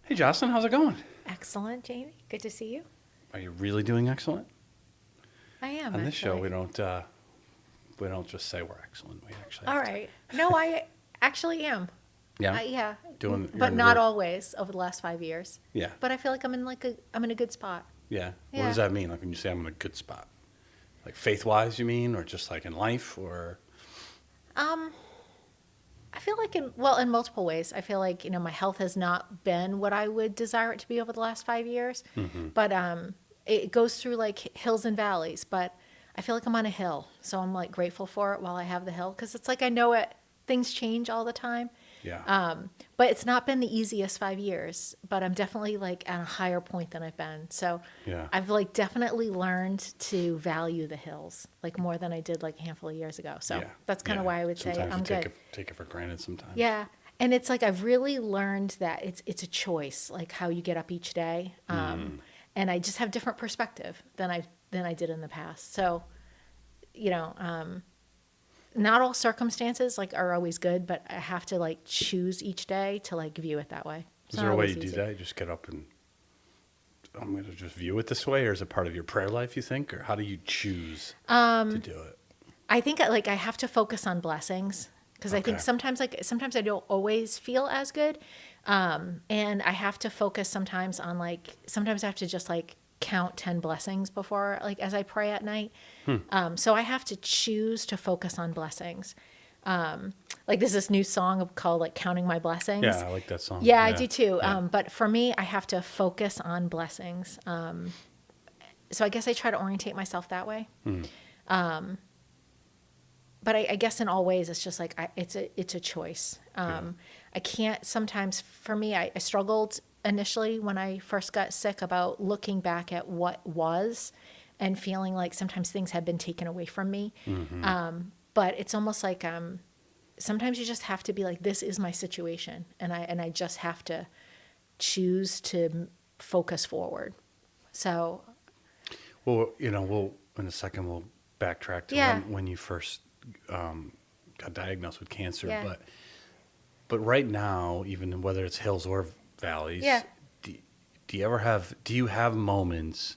Hey, Jocelyn, how's it going? Excellent, Jamie. Good to see you. Are you really doing excellent? I am On this show, actually. we don't just say we're excellent. We actually All have to. right. No, I actually am. Yeah, Yeah, you're but in not real. always over the last 5 years. Yeah, But I feel like I'm in a good spot. yeah. What does Yeah. that mean? Like when you say I'm in a good spot, like faith wise, you mean, or just like in life, or Um, I feel like in multiple ways. I feel like my health has not been what I would desire it to be over the last 5 years, but it goes through like hills and valleys. But I feel like I'm on a hill, so I'm like grateful for it while I have the hill because it's like I know it. Things change all the time. yeah, But it's not been the easiest 5 years, but I'm definitely like at a higher point than I've been. So yeah, I've like definitely learned to value the hills like more than I did like a handful of years ago. So yeah, that's kind of yeah. why I would say Sometimes you I'm good. take it for granted. Sometimes. Yeah. And it's like I've really learned that it's a choice, like how you get up each day. And I just have different perspective than I did in the past. So, you know, not all circumstances like are always good, but I have to like choose each day to like view it that way. It's Is not there a way you always do easy. that? You just get up and I'm going to just view it this way, or is it part of your prayer life? You think, or how do you choose to do it? I think like I have to focus on blessings because I think Okay. sometimes I don't always feel as good, and I have to focus sometimes on like sometimes I have to just like count 10 blessings before like as I pray at night. So I have to choose to focus on blessings. Like there's this new song called like Counting My Yeah, Blessings. I like that song. Yeah, I Yeah, do too. yeah. But for me, I have to focus on blessings. So I guess I try to orientate myself that way. But I guess in all ways, it's just like it's a choice. I can't sometimes. For me, I struggled initially when I first got sick about looking back at what was, and feeling like sometimes things had been taken away from me. But it's almost like sometimes you just have to be like, this is my situation, and I just have to choose to focus forward. So Well, we'll in a second we'll backtrack to yeah, when you first got diagnosed with cancer, yeah, but right now, even whether it's hills or valleys, yeah. do, do you have moments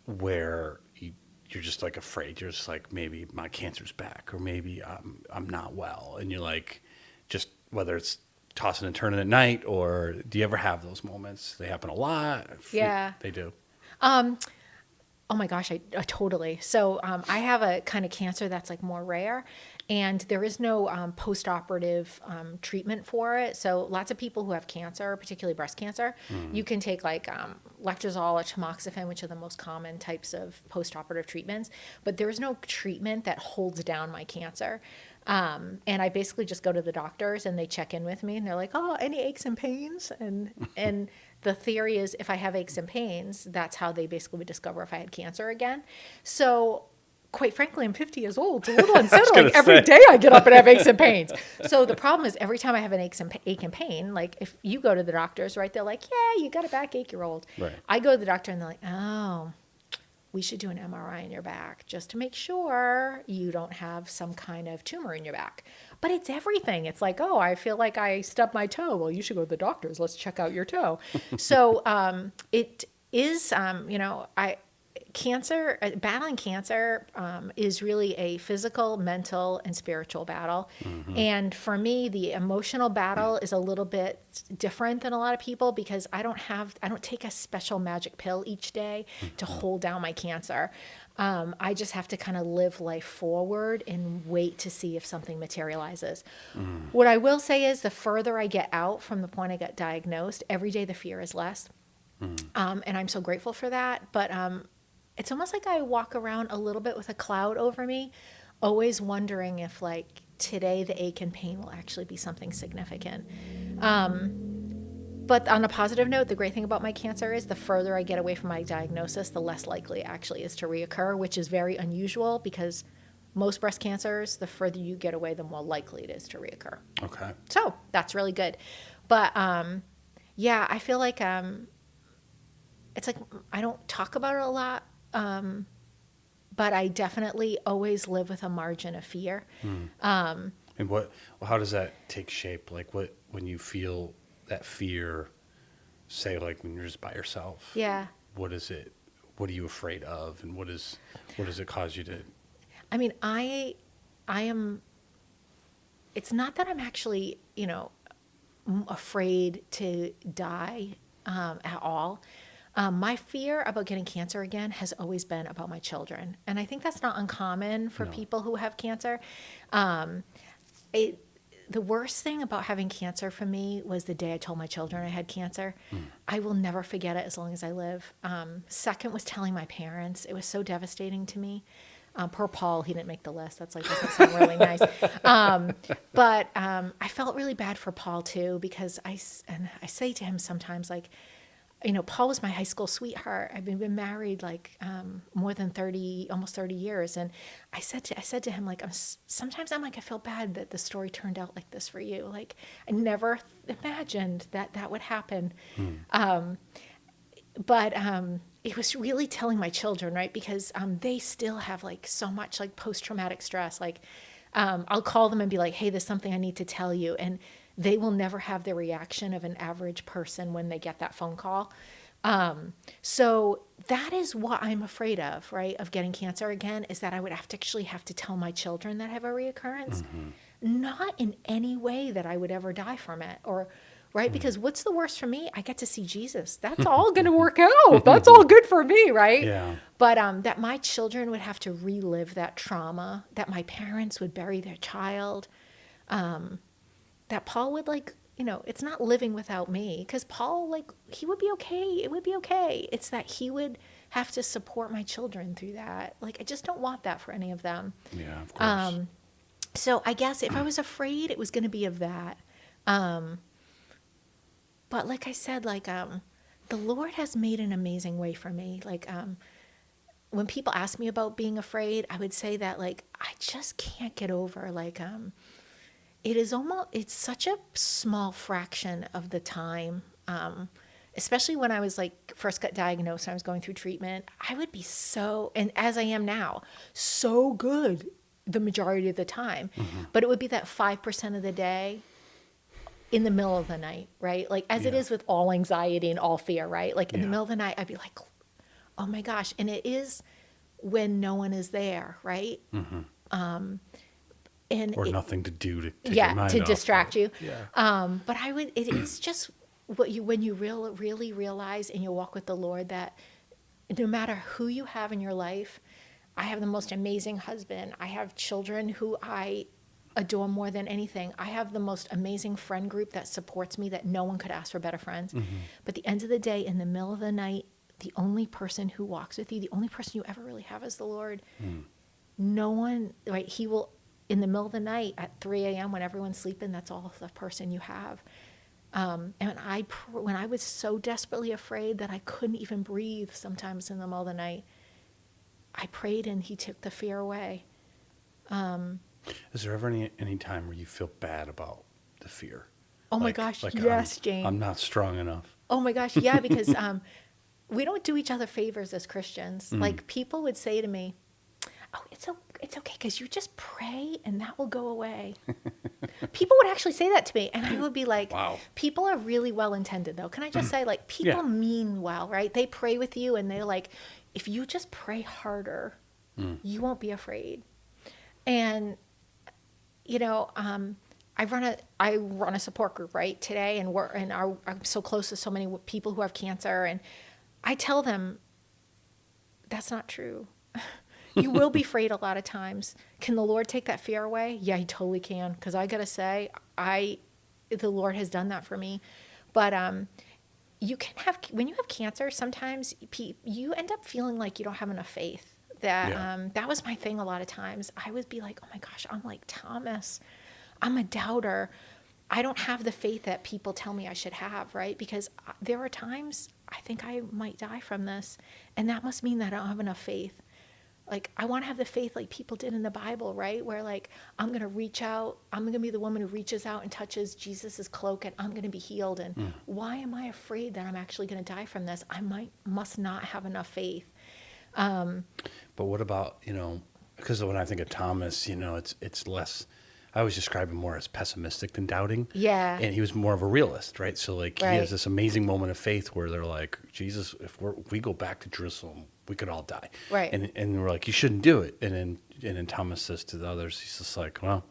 where you're just like afraid? You're just like, maybe my cancer's back, or maybe I'm not well, and you're like, just whether it's tossing and turning at night, or do you ever have those moments? They happen a lot. Yeah. They do. Oh my gosh, I totally. So I have a kind of cancer that's like more rare, and there is no post-operative treatment for it. So lots of people who have cancer, particularly breast cancer, you can take like letrozole or tamoxifen, which are the most common types of post-operative treatments. But there is no treatment that holds down my cancer. And I basically just go to the doctors and they check in with me and they're like, "Oh, any aches and pains?" And the theory is if I have aches and pains, that's how they basically would discover if I had cancer again. So quite frankly, I'm 50 years old. It's a little I was gonna unsettling. Every say. day I get up and have aches and pains. So the problem is every time I have an ache and pain, like if you go to the doctors, right, they're like, "Yeah, you got a backache, you're old." Right. I go to the doctor and they're like, "Oh, we should do an MRI in your back just to make sure you don't have some kind of tumor in your back." But it's everything. It's like, "Oh, I feel like I stubbed my toe." Well, you should go to the doctors. Let's check out your toe. So it is, battling cancer is really a physical, mental, and spiritual battle. And for me, the emotional battle is a little bit different than a lot of people because I don't take a special magic pill each day to hold down my cancer. I just have to kind of live life forward and wait to see if something materializes. What I will say is the further I get out from the point I got diagnosed, every day the fear is less. And I'm so grateful for that. But it's almost like I walk around a little bit with a cloud over me, always wondering if like today the ache and pain will actually be something significant. But on a positive note, the great thing about my cancer is the further I get away from my diagnosis, the less likely it actually is to reoccur, which is very unusual because most breast cancers, the further you get away, the more likely it is to reoccur. Okay. So that's really good. But yeah, I feel like it's like I don't talk about it a lot, but I definitely always live with a margin of fear. And how does that take shape? Like when you feel that fear, say, like, when you're just by yourself? Yeah. What is it? What are you afraid of? And what does it cause you to? I mean, I am, it's not that I'm actually, afraid to die at all. My fear about getting cancer again has always been about my children. And I think that's not uncommon for No. people who have cancer. Um, it, the worst thing about having cancer for me was the day I told my children I had cancer. I will never forget it as long as I live. Second was telling my parents. It was so devastating to me. Poor Paul, he didn't make the list. That's like, doesn't sound really nice. But I felt really bad for Paul too, because I say to him sometimes, like, Paul was my high school sweetheart. I've been married like more than 30, almost 30 years. And I said to him, like, sometimes I'm like, I feel bad that the story turned out like this for you. Like, I never imagined that would happen. But it was really telling my children, right? Because they still have like so much like post-traumatic stress. Like I'll call them and be like, hey, there's something I need to tell you. And they will never have the reaction of an average person when they get that phone call. So that is what I'm afraid of, right? Of getting cancer again, is that I would actually have to tell my children that I have a reoccurrence. Not in any way that I would ever die from it, or right? Because what's the worst for me? I get to see Jesus. That's all going to work out. That's all good for me, right? Yeah. But that my children would have to relive that trauma, that my parents would bury their child, that Paul would it's not living without me, because Paul, like, he would be okay. It would be okay. It's that he would have to support my children through that. Like, I just don't want that for any of them. Yeah, of course. So I guess if I was afraid, it was going to be of that. But like I said, like, the Lord has made an amazing way for me. Like, when people ask me about being afraid, I would say that, like, I just can't get over, like, it's such a small fraction of the time, especially when I was like first got diagnosed and I was going through treatment, I would be and as I am now, so good the majority of the time, but it would be that 5% of the day in the middle of the night, right? Like, as it is with all anxiety and all fear, right? Like, in the middle of the night, I'd be like, oh my gosh. And it is when no one is there, right? Or nothing to do to take your mind to off distract it. you. Yeah. But it is just when you really realize and you walk with the Lord, that no matter who you have in your life, I have the most amazing husband. I have children who I adore more than anything. I have the most amazing friend group that supports me, that no one could ask for better friends. But at the end of the day, in the middle of the night, the only person who walks with you, the only person you ever really have is the Lord. No one, right? He will, in the middle of the night at 3 a.m. when everyone's sleeping, that's all the person you have. And when I was so desperately afraid that I couldn't even breathe sometimes in the middle of the night, I prayed and he took the fear away. Is there ever any time where you feel bad about the fear? Oh my gosh, yes, Jane. I'm not strong enough. Oh my gosh, yeah, because we don't do each other favors as Christians. Like, people would say to me, oh, it's okay, because you just pray and that will go away. People would actually say that to me, and I would be like, wow. People are really well-intended, though. Can I just say, like, people mean well, right? They pray with you, and they're like, if you just pray harder, you won't be afraid. And, I run a support group, right, today, and I'm so close to so many people who have cancer, and I tell them, that's not true. You will be afraid a lot of times. Can the Lord take that fear away? Yeah, he totally can. Because I got to say, the Lord has done that for me. But when you have cancer, sometimes you end up feeling like you don't have enough faith. That was my thing a lot of times. I would be like, oh my gosh, I'm like Thomas. I'm a doubter. I don't have the faith that people tell me I should have, right? Because there are times I think I might die from this. And that must mean that I don't have enough faith. Like, I want to have the faith like people did in the Bible, right? Where, like, I'm going to reach out. I'm going to be the woman who reaches out and touches Jesus's cloak, and I'm going to be healed. And why am I afraid that I'm actually going to die from this? I must not have enough faith. But what about, because when I think of Thomas, it's less, I always describe him more as pessimistic than doubting. Yeah. And he was more of a realist, right? So like he Right. has this amazing moment of faith where they're like, Jesus, if we go back to Jerusalem, we could all die. Right. And we're like, you shouldn't do it. And then Thomas says to the others, he's just like, well,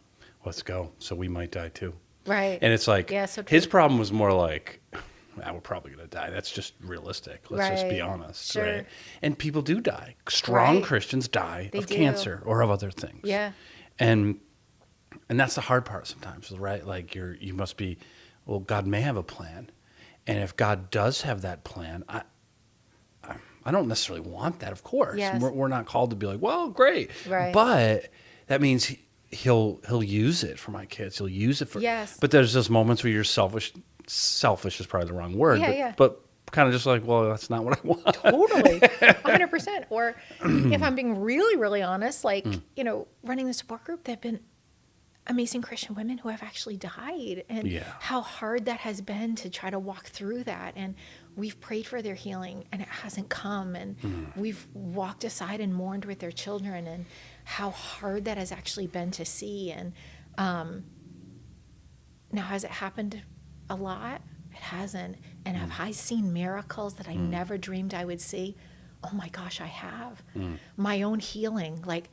let's go. So we might die too. Right. And it's like, Yeah, so his true. problem was more like, we're probably going to die. That's just realistic. Let's just be Right. honest. Sure. Right. And people do die. Strong Right. Christians die They of do. cancer or of other things. Yeah. And that's the hard part sometimes, right? Like you must be, well, God may have a plan. And if God does have that plan, I don't necessarily want that, of course. Yes. We're not called to be like, well, great. Right. But that means he'll use it for my kids. He'll use it for, Yes. but there's those moments where you're selfish. Selfish is probably the wrong word, Yeah, but kind of just like, well, that's not what I want. Totally. 100%. Or if I'm being really, really honest, like, running the support group, there have been amazing Christian women who have actually died, and Yeah. how hard that has been to try to walk through that. And we've prayed for their healing and it hasn't come. And we've walked aside and mourned with their children, and how hard that has actually been to see. And now, has it happened a lot? It hasn't. And have I seen miracles that I never dreamed I would see? Oh my gosh, I have. My own healing. Like,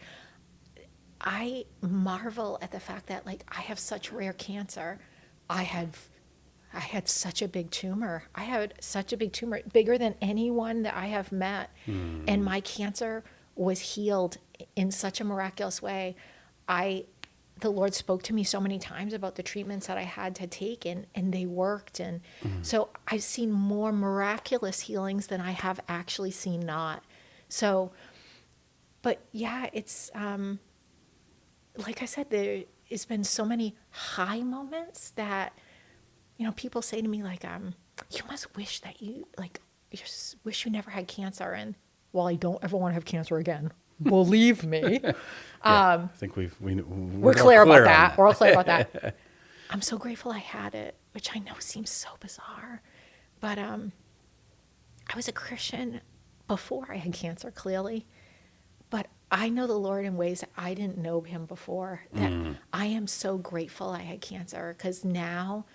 I marvel at the fact that, like, I have such rare cancer. I had such a big tumor. I had such a big tumor, bigger than anyone that I have met. And my cancer was healed in such a miraculous way. The Lord spoke to me so many times about the treatments that I had to take, and they worked. And so I've seen more miraculous healings than I have actually seen not. So, but yeah, it's, like I said, there has been so many high moments that, people say to me, like, you must wish that you wish you never had cancer. And, well, I don't ever want to have cancer again. Believe me. I think we're clear all about on that. We're all clear about that. I'm so grateful I had it, which I know seems so bizarre. But I was a Christian before I had cancer, clearly. But I know the Lord in ways that I didn't know him before. That I am so grateful I had cancer, because now,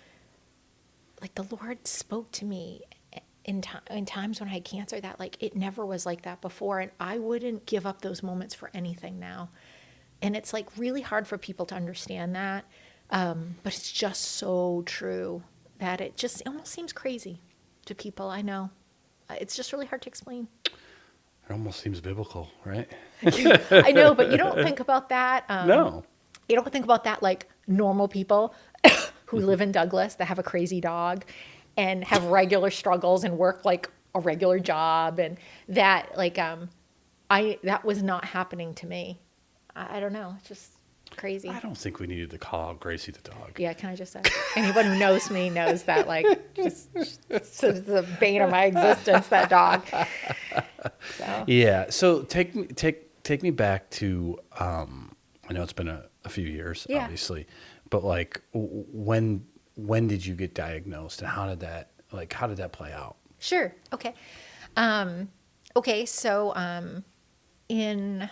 like, the Lord spoke to me in times when I had cancer that, like, it never was like that before. And I wouldn't give up those moments for anything now. And it's, like, really hard for people to understand that. But it's just so true that it almost seems crazy to people. I know. It's just really hard to explain. It almost seems biblical, right? I know, but you don't think about that. No. You don't think about that like normal people who live in Douglas that have a crazy dog and have regular struggles and work like a regular job, and that, like, that was not happening to me. I don't know. It's just crazy. I don't think we needed to call out Gracie the dog. Yeah, can I just say? Anyone who knows me knows that, like, just it's the bane of my existence, that dog. So. Yeah. So take me back to, I know it's been a few years, Yeah. obviously, but like when did you get diagnosed, and how did that play out? Sure. Okay. So in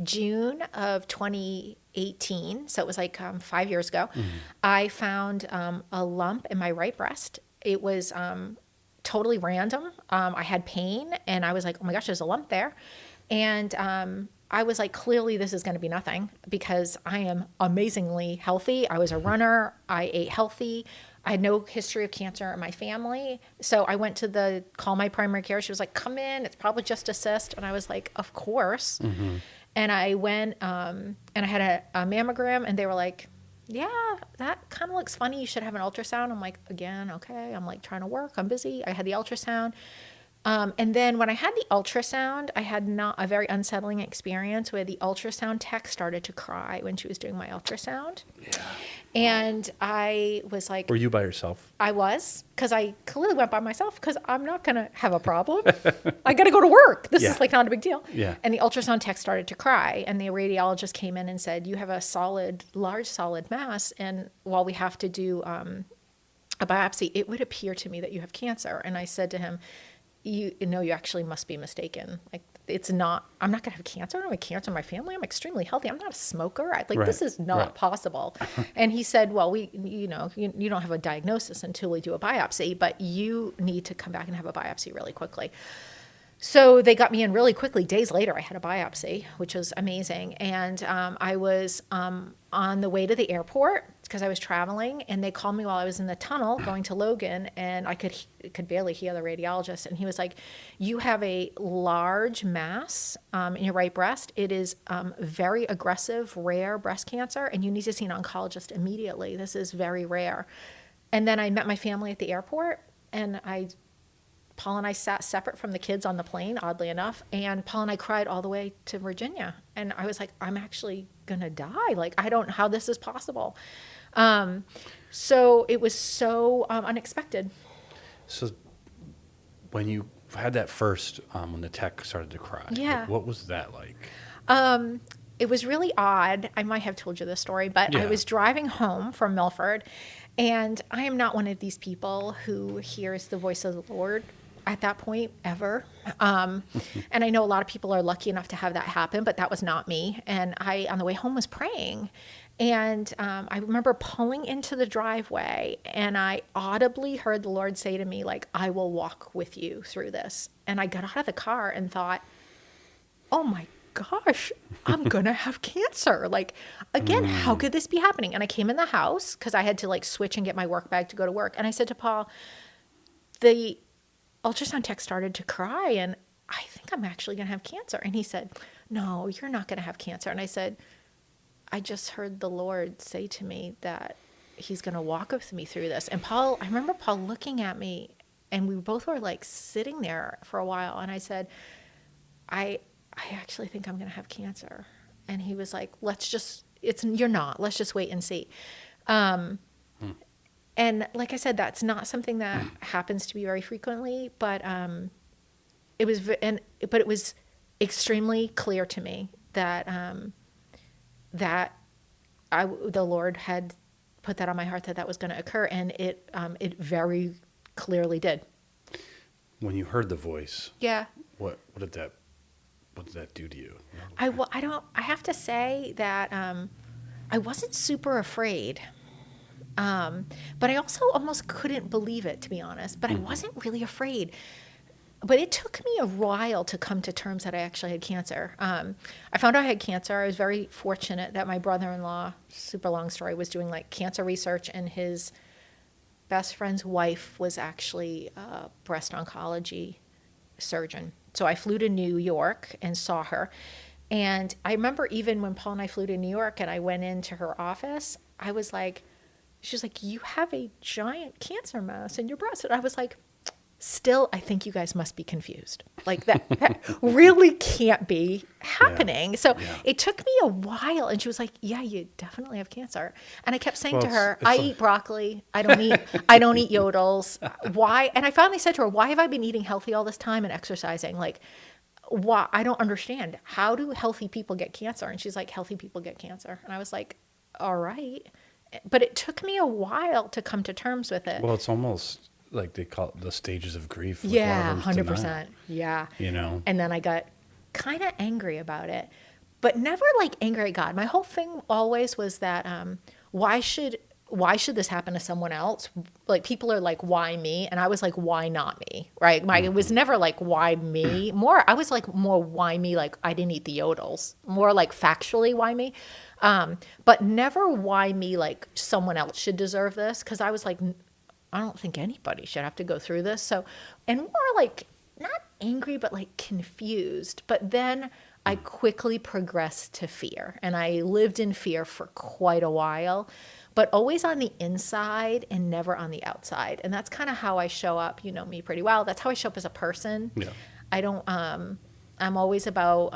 June of 2018, so it was like 5 years ago, I found a lump in my right breast. It was totally random. I had pain, and I was like, oh my gosh, there's a lump there. And I was like, clearly this is going to be nothing, because I am amazingly healthy. I was a runner. I ate healthy. I had no history of cancer in my family. So I went to call my primary care. She was like, come in. It's probably just a cyst. And I was like, of course. And I went and I had a mammogram, and they were like, yeah, that kind of looks funny. You should have an ultrasound. I'm like, again, okay. I'm like trying to work. I'm busy. I had the ultrasound. And then when I had the ultrasound, I had not a very unsettling experience where the ultrasound tech started to cry when she was doing my ultrasound. Yeah. And I was like... Were you by yourself? I was, because I clearly went by myself, because I'm not going to have a problem. I got to go to work. This is like not a big deal. Yeah. And the ultrasound tech started to cry, and the radiologist came in and said, you have a large solid mass, and while we have to do a biopsy, it would appear to me that you have cancer. And I said to him, you actually must be mistaken. Like, I'm not going to have cancer. I don't have cancer in my family. I'm extremely healthy. I'm not a smoker. Right, This is not right. possible. And he said, well, you don't have a diagnosis until we do a biopsy, but you need to come back and have a biopsy really quickly. So they got me in really quickly. Days later, I had a biopsy, which was amazing. And I was on the way to the airport because I was traveling, and they called me while I was in the tunnel going to Logan, and I could barely hear the radiologist. And he was like, "You have a large mass in your right breast. It is very aggressive, rare breast cancer, and you need to see an oncologist immediately. This is very rare." And then I met my family at the airport, and Paul and I sat separate from the kids on the plane, oddly enough, and Paul and I cried all the way to Virginia. And I was like, I'm actually going to die. Like, I don't know how this is possible. So it was so unexpected. So when you had that first, when the tech started to cry, Yeah. what was that like? It was really odd. I might have told you this story, but I Yeah. was driving home from Milford, and I am not one of these people who hears the voice of the Lord at that point ever. And I know a lot of people are lucky enough to have that happen, but that was not me. And I, on the way home, was praying. And I remember pulling into the driveway, and I audibly heard the Lord say to me, like, I will walk with you through this. And I got out of the car and thought, oh my gosh, I'm going to have cancer. Like, again, how could this be happening? And I came in the house because I had to like switch and get my work bag to go to work. And I said to Paul, the ultrasound tech started to cry, and I think I'm actually going to have cancer. And he said, no, you're not going to have cancer. And I said, I just heard the Lord say to me that he's going to walk with me through this. And Paul, I remember Paul looking at me, and we both were like sitting there for a while. And I said, I actually think I'm going to have cancer. And he was like, you're not, let's just wait and see. And like I said, that's not something that happens to me very frequently, but it was extremely clear to me that the Lord had put that on my heart that was going to occur, and it very clearly did. When you heard the voice, Yeah. what did that do to you? I have to say that I wasn't super afraid. But I also almost couldn't believe it, to be honest. But I wasn't really afraid. But it took me a while to come to terms that I actually had cancer. I found out I had cancer. I was very fortunate that my brother-in-law, super long story, was doing like cancer research, and his best friend's wife was actually a breast oncology surgeon. So I flew to New York and saw her. And I remember even when Paul and I flew to New York and I went into her office, I was like, she was like, you have a giant cancer mass in your breast. And I was like, still, I think you guys must be confused. Like that really can't be happening. Yeah. So Yeah. it took me a while. And she was like, yeah, you definitely have cancer. And I kept saying to Well, her, it's I like- eat broccoli. I don't eat yodels. Why? And I finally said to her, why have I been eating healthy all this time and exercising? Like, why? I don't understand. How do healthy people get cancer? And she's like, healthy people get cancer. And I was like, all right. But it took me a while to come to terms with it. Well, it's almost like they call it the stages of grief. Like Yeah, one of them's 100%. denial, Yeah. You know? And then I got kind of angry about it, but never like angry at God. My whole thing always was that why should this happen to someone else? Like people are like, why me? And I was like, why not me? Right? It was never like, why me? I was like, more why me? Like I didn't eat the yodels. More like factually, why me? But never why me? Like someone else should deserve this. Cause I was like, I don't think anybody should have to go through this. So, and more like not angry, but like confused. But then I quickly progressed to fear, and I lived in fear for quite a while, but always on the inside and never on the outside. And that's kind of how I show up. You know me pretty well. That's how I show up as a person. Yeah. I don't, I'm always about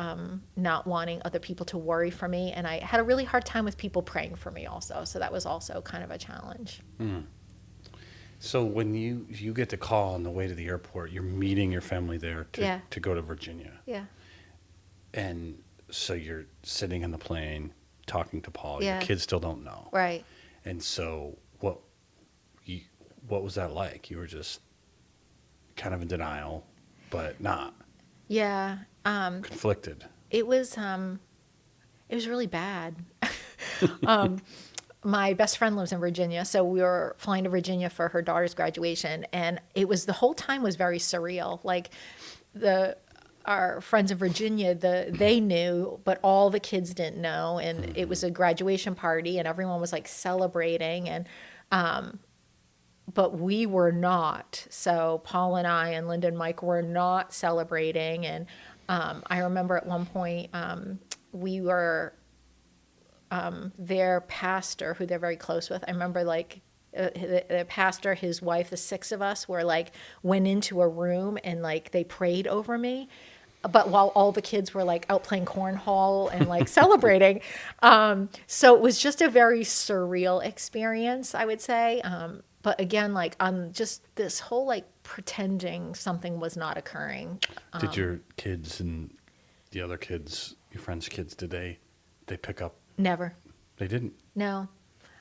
not wanting other people to worry for me. And I had a really hard time with people praying for me also. So that was also kind of a challenge. So when you get the call on the way to the airport, you're meeting your family there Yeah. to go to Virginia. Yeah. And so you're sitting in the plane talking to Paul. Yeah. Your kids still don't know. Right. And so what was that like? You were just kind of in denial, but not. Yeah. Conflicted. It was really bad. My best friend lives in Virginia, so we were flying to Virginia for her daughter's graduation, and the whole time was very surreal. Like our friends in Virginia, they knew, but all the kids didn't know, and it was a graduation party, and everyone was like celebrating, and but we were not. So Paul and I and Linda and Mike were not celebrating, and I remember at one point we were. Their pastor, who they're very close with, I remember like the pastor, his wife, the six of us were like, went into a room and like they prayed over me. But while all the kids were like out playing cornhole and like celebrating. So it was just a very surreal experience, I would say. But again, like on just this whole like pretending something was not occurring. Did your kids and the other kids, your friends' kids, did they pick up? Never. They didn't? No.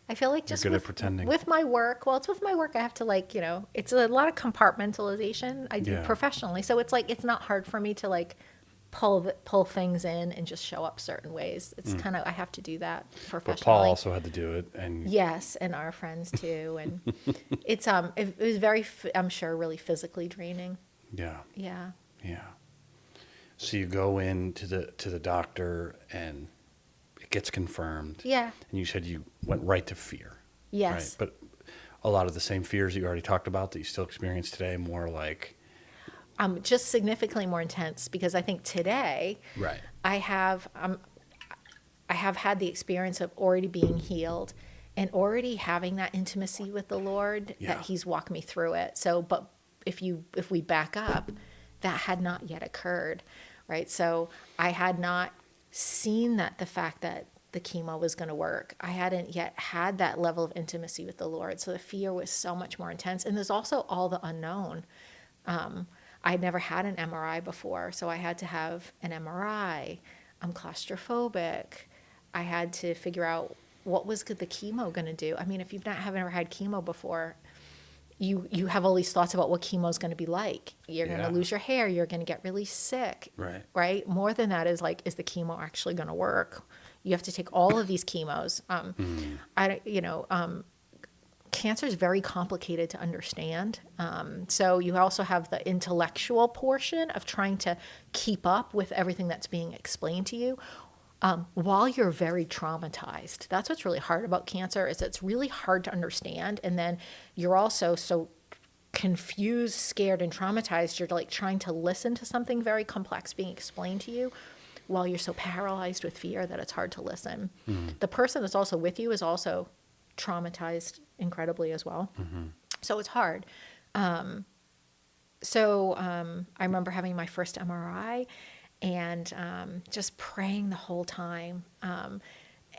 I feel like just good at pretending. With my work, well, it's with my work, I have to like, it's a lot of compartmentalization I do professionally. So it's like, it's not hard for me to like pull things in and just show up certain ways. It's kind of, I have to do that professionally. But Paul also had to do it. And yes, and our friends too. And it was very, I'm sure, really physically draining. Yeah. Yeah. Yeah. So you go in to the doctor and it gets confirmed. Yeah. And you said you went right to fear. Yes. Right? But a lot of the same fears that you already talked about that you still experience today, more like... just significantly more intense, because I think today right. I have had the experience of already being healed and already having that intimacy with the Lord, that he's walked me through it. So, but if we back up, that had not yet occurred, right? So I had not seen the fact that the chemo was going to work. I hadn't yet had that level of intimacy with the Lord. So the fear was so much more intense. And there's also all the unknown. I'd never had an MRI before, so I had to have an MRI. I'm claustrophobic. I had to figure out what was the chemo going to do. I mean, if you've haven't ever had chemo before, you have all these thoughts about what chemo is going to be like. You're going to lose your hair. You're going to get really sick. Right. Right. More than that is like, is the chemo actually going to work? You have to take all of these chemos. Cancer is very complicated to understand. So you also have the intellectual portion of trying to keep up with everything that's being explained to you while you're very traumatized. That's what's really hard about cancer, is it's really hard to understand. And then you're also so confused, scared, and traumatized. You're like trying to listen to something very complex being explained to you while you're so paralyzed with fear that it's hard to listen. The person that's also with you is also traumatized incredibly as well. So it's hard. I remember having my first MRI and just praying the whole time.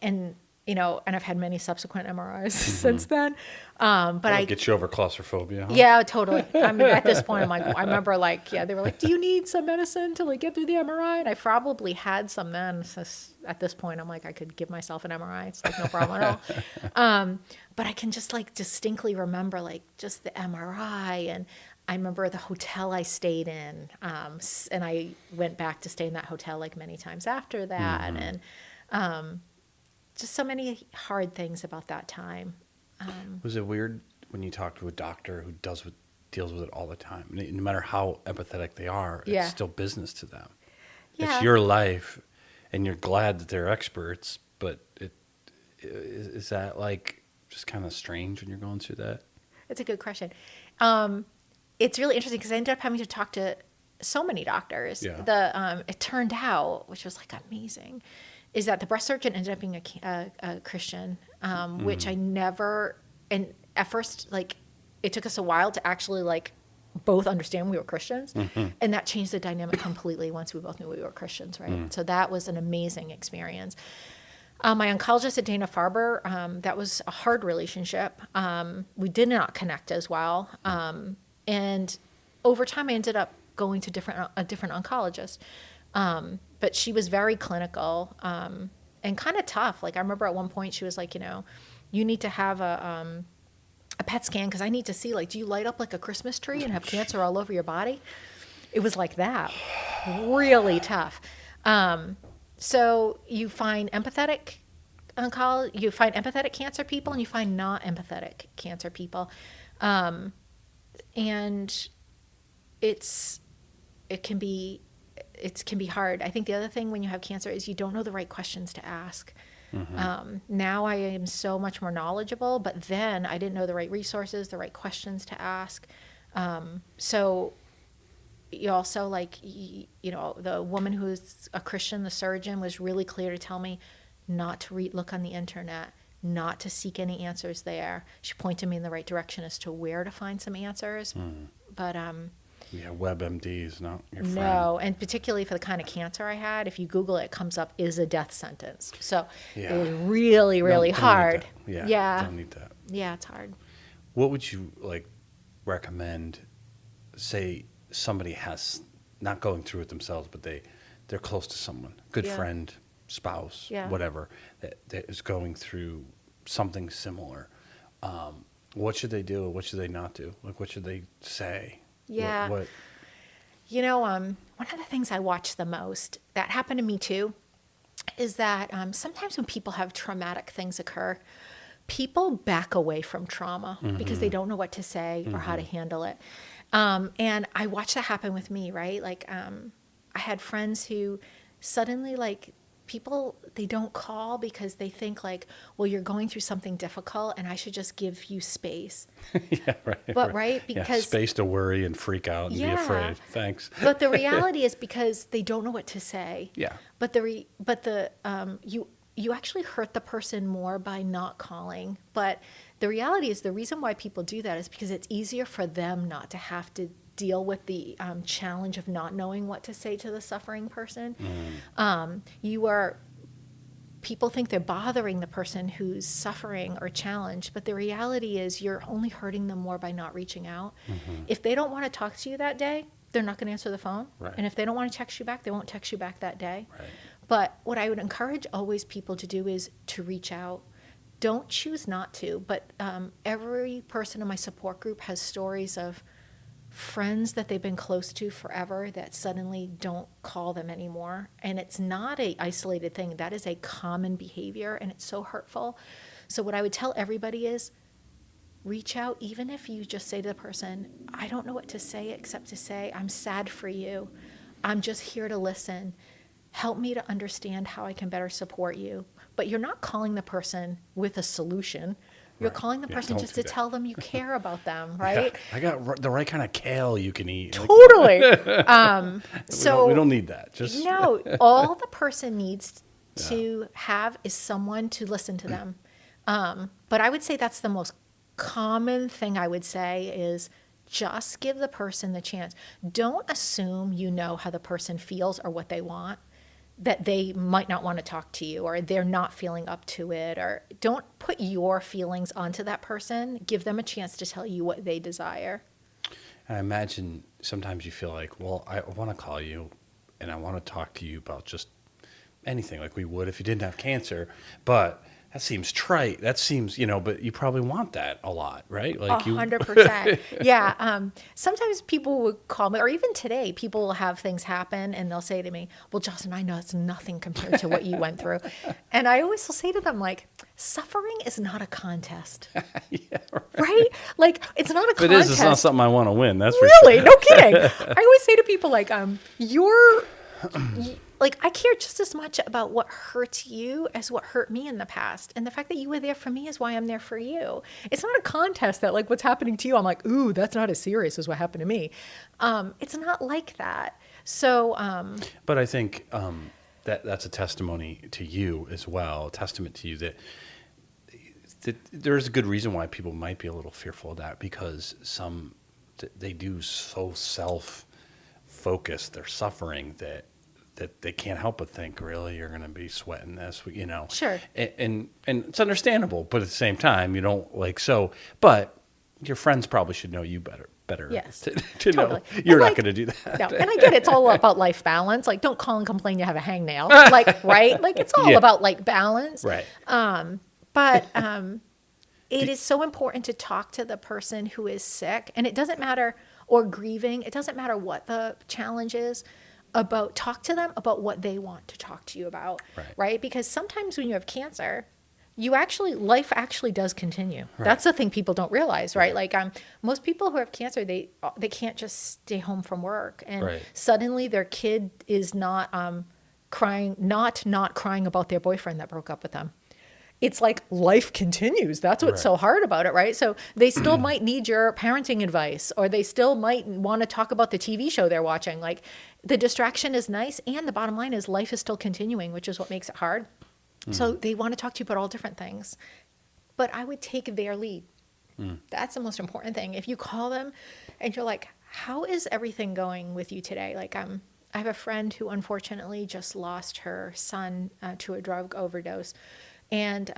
And I've had many subsequent MRIs since then. But I get you over claustrophobia. Huh? Yeah, totally. I mean, at this point, I remember they were like, do you need some medicine to like get through the MRI? And I probably had some then. So at this point, I'm like, I could give myself an MRI. It's like no problem at all. But I can just like distinctly remember like just the MRI. And I remember the hotel I stayed in. And I went back to stay in that hotel like many times after that. And just so many hard things about that time. Was it weird when you talked to a doctor who deals with it all the time? No matter how empathetic they are, it's still business to them. Yeah. It's your life, and you're glad that they're experts, but is that like just kind of strange when you're going through that? It's a good question. It's really interesting because I ended up having to talk to so many doctors. Yeah. It turned out, which was like amazing, is that the breast surgeon ended up being a Christian, which I never, and at first, like, it took us a while to actually, like, both understand we were Christians, and that changed the dynamic completely once we both knew we were Christians, right? So that was an amazing experience. My oncologist at Dana-Farber, that was a hard relationship. We did not connect as well, and over time, I ended up going to a different oncologist. But she was very clinical and kind of tough. Like I remember at one point she was like, you need to have a PET scan because I need to see, like, do you light up like a Christmas tree and have cancer all over your body? It was like that. Really tough. So you find empathetic you find empathetic cancer people and you find not empathetic cancer people. And it can be hard. I think the other thing when you have cancer is you don't know the right questions to ask. Now I am so much more knowledgeable, but then I didn't know the right resources, the right questions to ask. So you also the woman who's a Christian, the surgeon, was really clear to tell me not to look on the internet, not to seek any answers there. She pointed me in the right direction as to where to find some answers. But yeah, WebMD is not your friend. no, and particularly for the kind of cancer I had, if you Google it, it comes up is a death sentence. So it was really, really hard. Don't need that. Yeah. Don't need that. Yeah, it's hard. What would you recommend? Say somebody has not going through it themselves, but they're close to someone, good friend, spouse, whatever, that is going through something similar. What should they do? What should they not do? What should they say? Yeah. What? One of the things I watch the most, that happened to me too, is that sometimes when people have traumatic things occur, people back away from trauma because they don't know what to say or how to handle it. And I watched that happen with me, right? I had friends who suddenly people, they don't call because they think well, you're going through something difficult and I should just give you space. Yeah, right. But because space to worry and freak out and be afraid. Thanks. But the reality is because they don't know what to say. Yeah. But you actually hurt the person more by not calling. But the reality is the reason why people do that is because it's easier for them not to have to deal with the challenge of not knowing what to say to the suffering person. People think they're bothering the person who's suffering or challenged, but the reality is you're only hurting them more by not reaching out. If they don't want to talk to you that day, they're not going to answer the phone. Right. And if they don't want to text you back, they won't text you back that day. Right. But what I would encourage always people to do is to reach out. Don't choose not to, but every person in my support group has stories of friends that they've been close to forever that suddenly don't call them anymore. And it's not an isolated thing. That is a common behavior, and it's so hurtful. So what I would tell everybody is reach out, even if you just say to the person, I don't know what to say except to say, I'm sad for you. I'm just here to listen. Help me to understand how I can better support you. But you're not calling the person with a solution. You're calling the person just to tell them you care about them, right? Yeah, I got the right kind of kale you can eat. Totally. So we don't need that. Just no, all the person needs to have is someone to listen to them. But I would say that's the most common thing I would say is just give the person the chance. Don't assume you know how the person feels or what they want, that they might not want to talk to you or they're not feeling up to it, or don't put your feelings onto that person. Give them a chance to tell you what they desire. I imagine sometimes you feel like, well, I want to call you and I want to talk to you about just anything like we would if you didn't have cancer, but that seems trite. That seems, but you probably want that a lot, right? 100%. Yeah. Sometimes people would call me, or even today, people will have things happen and they'll say to me, well, Josten, I know it's nothing compared to what you went through. And I always will say to them, suffering is not a contest. Yeah, right? It's not a contest. It is. It's not something I want to win. That's really, for sure. No kidding. I always say to people, I care just as much about what hurts you as what hurt me in the past. And the fact that you were there for me is why I'm there for you. It's not a contest that what's happening to you, I'm like, ooh, that's not as serious as what happened to me. It's not like that. So, but I think that's a testimony to you as well, a testament to you that there's a good reason why people might be a little fearful of that, because they do so self-focus their suffering that they can't help but think, really, you're going to be sweating this, Sure. And it's understandable, but at the same time, you don't but your friends probably should know you better. Yes, to totally. know you're not going to do that. No, and I get it's all about life balance. Don't call and complain you have a hangnail. Right? It's all about balance. Right. But it is so important to talk to the person who is sick, and it doesn't matter or grieving. It doesn't matter what the challenge is. Talk to them about what they want to talk to you about, right? Because sometimes when you have cancer, life actually does continue. Right. That's the thing people don't realize, right? Like most people who have cancer, they can't just stay home from work, and suddenly their kid is not crying about their boyfriend that broke up with them. It's like life continues. That's what's so hard about it, right? So they still might need your parenting advice, or they still might want to talk about the TV show they're watching. Like the distraction is nice, and the bottom line is life is still continuing, which is what makes it hard. So they want to talk to you about all different things. But I would take their lead. That's the most important thing. If you call them and you're like, how is everything going with you today? Like I have a friend who unfortunately just lost her son to a drug overdose. And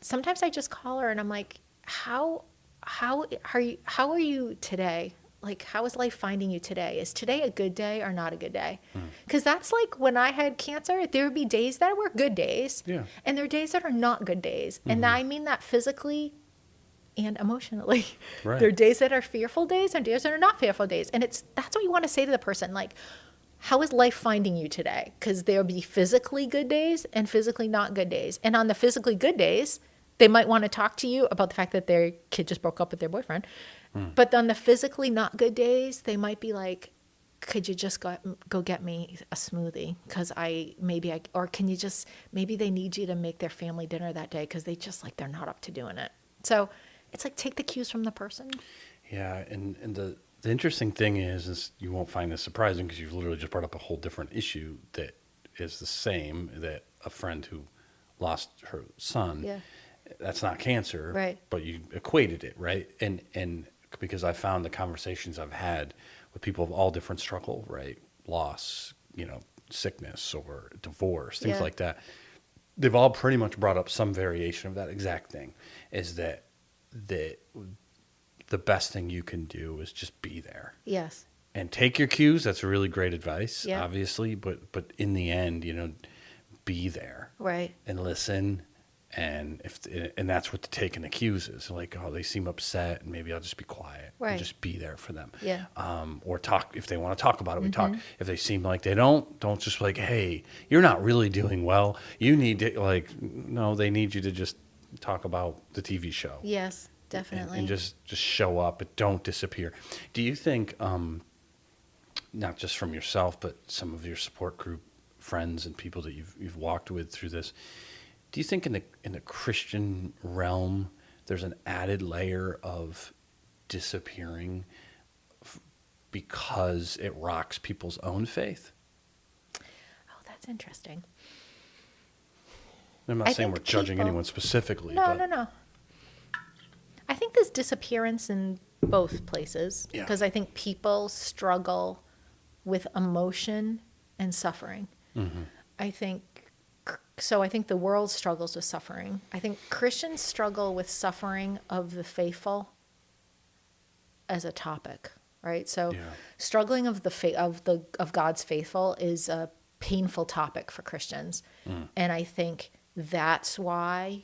sometimes I just call her and I'm like, how are you today? Like, how is life finding you today? Is today a good day or not a good day? Because that's like when I had cancer, there would be days that were good days. Yeah. And there are days that are not good days. And I mean that physically and emotionally. Right. There are days that are fearful days and days that are not fearful days. And that's what you want to say to the person. Like, how is life finding you today? Because there'll be physically good days and physically not good days. And on the physically good days, they might want to talk to you about the fact that their kid just broke up with their boyfriend. But on the physically not good days, they might be like, could you just go get me a smoothie? Because or can you just, maybe they need you to make their family dinner that day because they're not up to doing it. So it's like, take the cues from the person. Yeah. And the interesting thing is you won't find this surprising because you've literally just brought up a whole different issue that is the same, that a friend who lost her son. Yeah. That's not cancer, right? But you equated it, right? And because I found the conversations I've had with people of all different struggle, right? Loss, sickness or divorce, things like that. They've all pretty much brought up some variation of that exact thing, is that the best thing you can do is just be there. Yes. And take your cues. That's really great advice, obviously. But in the end, be there. Right. And listen. And that's what the taking the cues is. Like, oh, they seem upset, and maybe I'll just be quiet and just be there for them. Yeah. Or talk if they want to talk about it. We talk. If they seem like they don't just like, hey, you're not really doing well. You need to no, they need you to just talk about the TV show. Yes, definitely. And just show up, but don't disappear. Do you think, not just from yourself, but some of your support group friends and people that you've walked with through this? Do you think in the Christian realm there's an added layer of disappearing because it rocks people's own faith? Oh, that's interesting. I'm not saying we're judging anyone specifically. No. I think there's disappearance in both places because I think people struggle with emotion and suffering. I think the world struggles with suffering. I think Christians struggle with suffering of the faithful as a topic, right? So struggling of of God's faithful is a painful topic for Christians. And I think that's why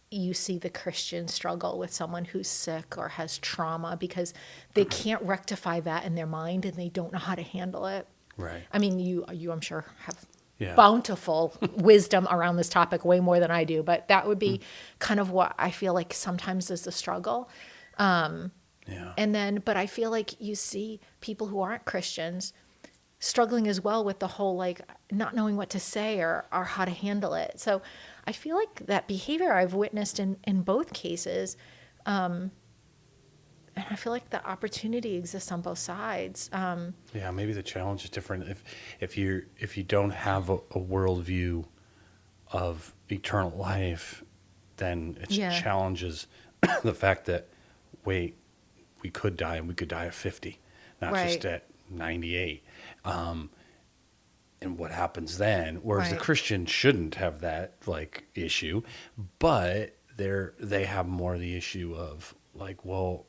you see the Christian struggle with someone who's sick or has trauma, because they can't rectify that in their mind and they don't know how to handle it. Right. I mean, you I'm sure have bountiful wisdom around this topic, way more than I do, but that would be kind of what I feel like sometimes is the struggle. And then, but I feel like you see people who aren't Christians struggling as well with the whole, like, not knowing what to say or how to handle it. So I feel like that behavior I've witnessed in both cases, and I feel like the opportunity exists on both sides. Maybe the challenge is different. If you don't have a worldview of eternal life, then it challenges the fact that, wait, we could die, and we could die at 50, not just at 98. And what happens then? Whereas the Christian shouldn't have that issue, but they have more the issue of well,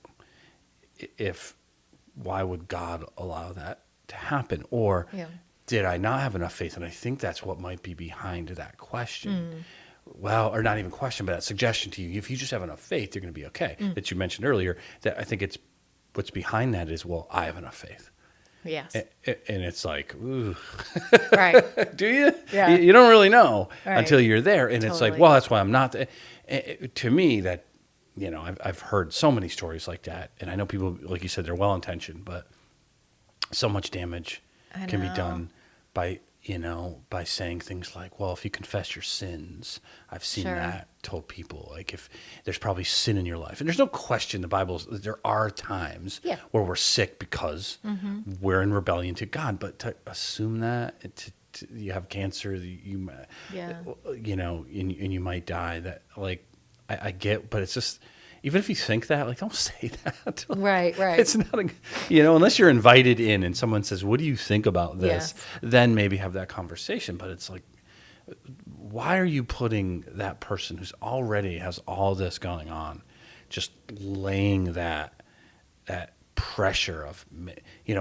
why would God allow that to happen? Or did I not have enough faith? And I think that's what might be behind that question. Well, or not even question, but that suggestion to you. If you just have enough faith, you're going to be okay. That you mentioned earlier, that I think it's what's behind that is, well, I have enough faith. Yes. And it's like, ooh, Right. do you? Yeah. You don't really know Right. until you're there. And it's like, Totally. well, that's why I'm not. To me, that, I've heard so many stories like that. And I know people, like you said, they're well-intentioned, but so much damage I can be know. done by saying things like, well, if you confess your sins, I've seen Sure. that told people, like, if there's probably sin in your life. And there's no question there are times Yeah. where we're sick because we're in rebellion to God, but to assume that you have cancer, Yeah. and you might die, that, like, I get, but it's just, even if you think that, like, don't say that. Right. Right. It's not, unless you're invited in and someone says, what do you think about this? Yes. Then maybe have that conversation. But it's like, why are you putting that person who's already has all this going on, just laying that pressure of,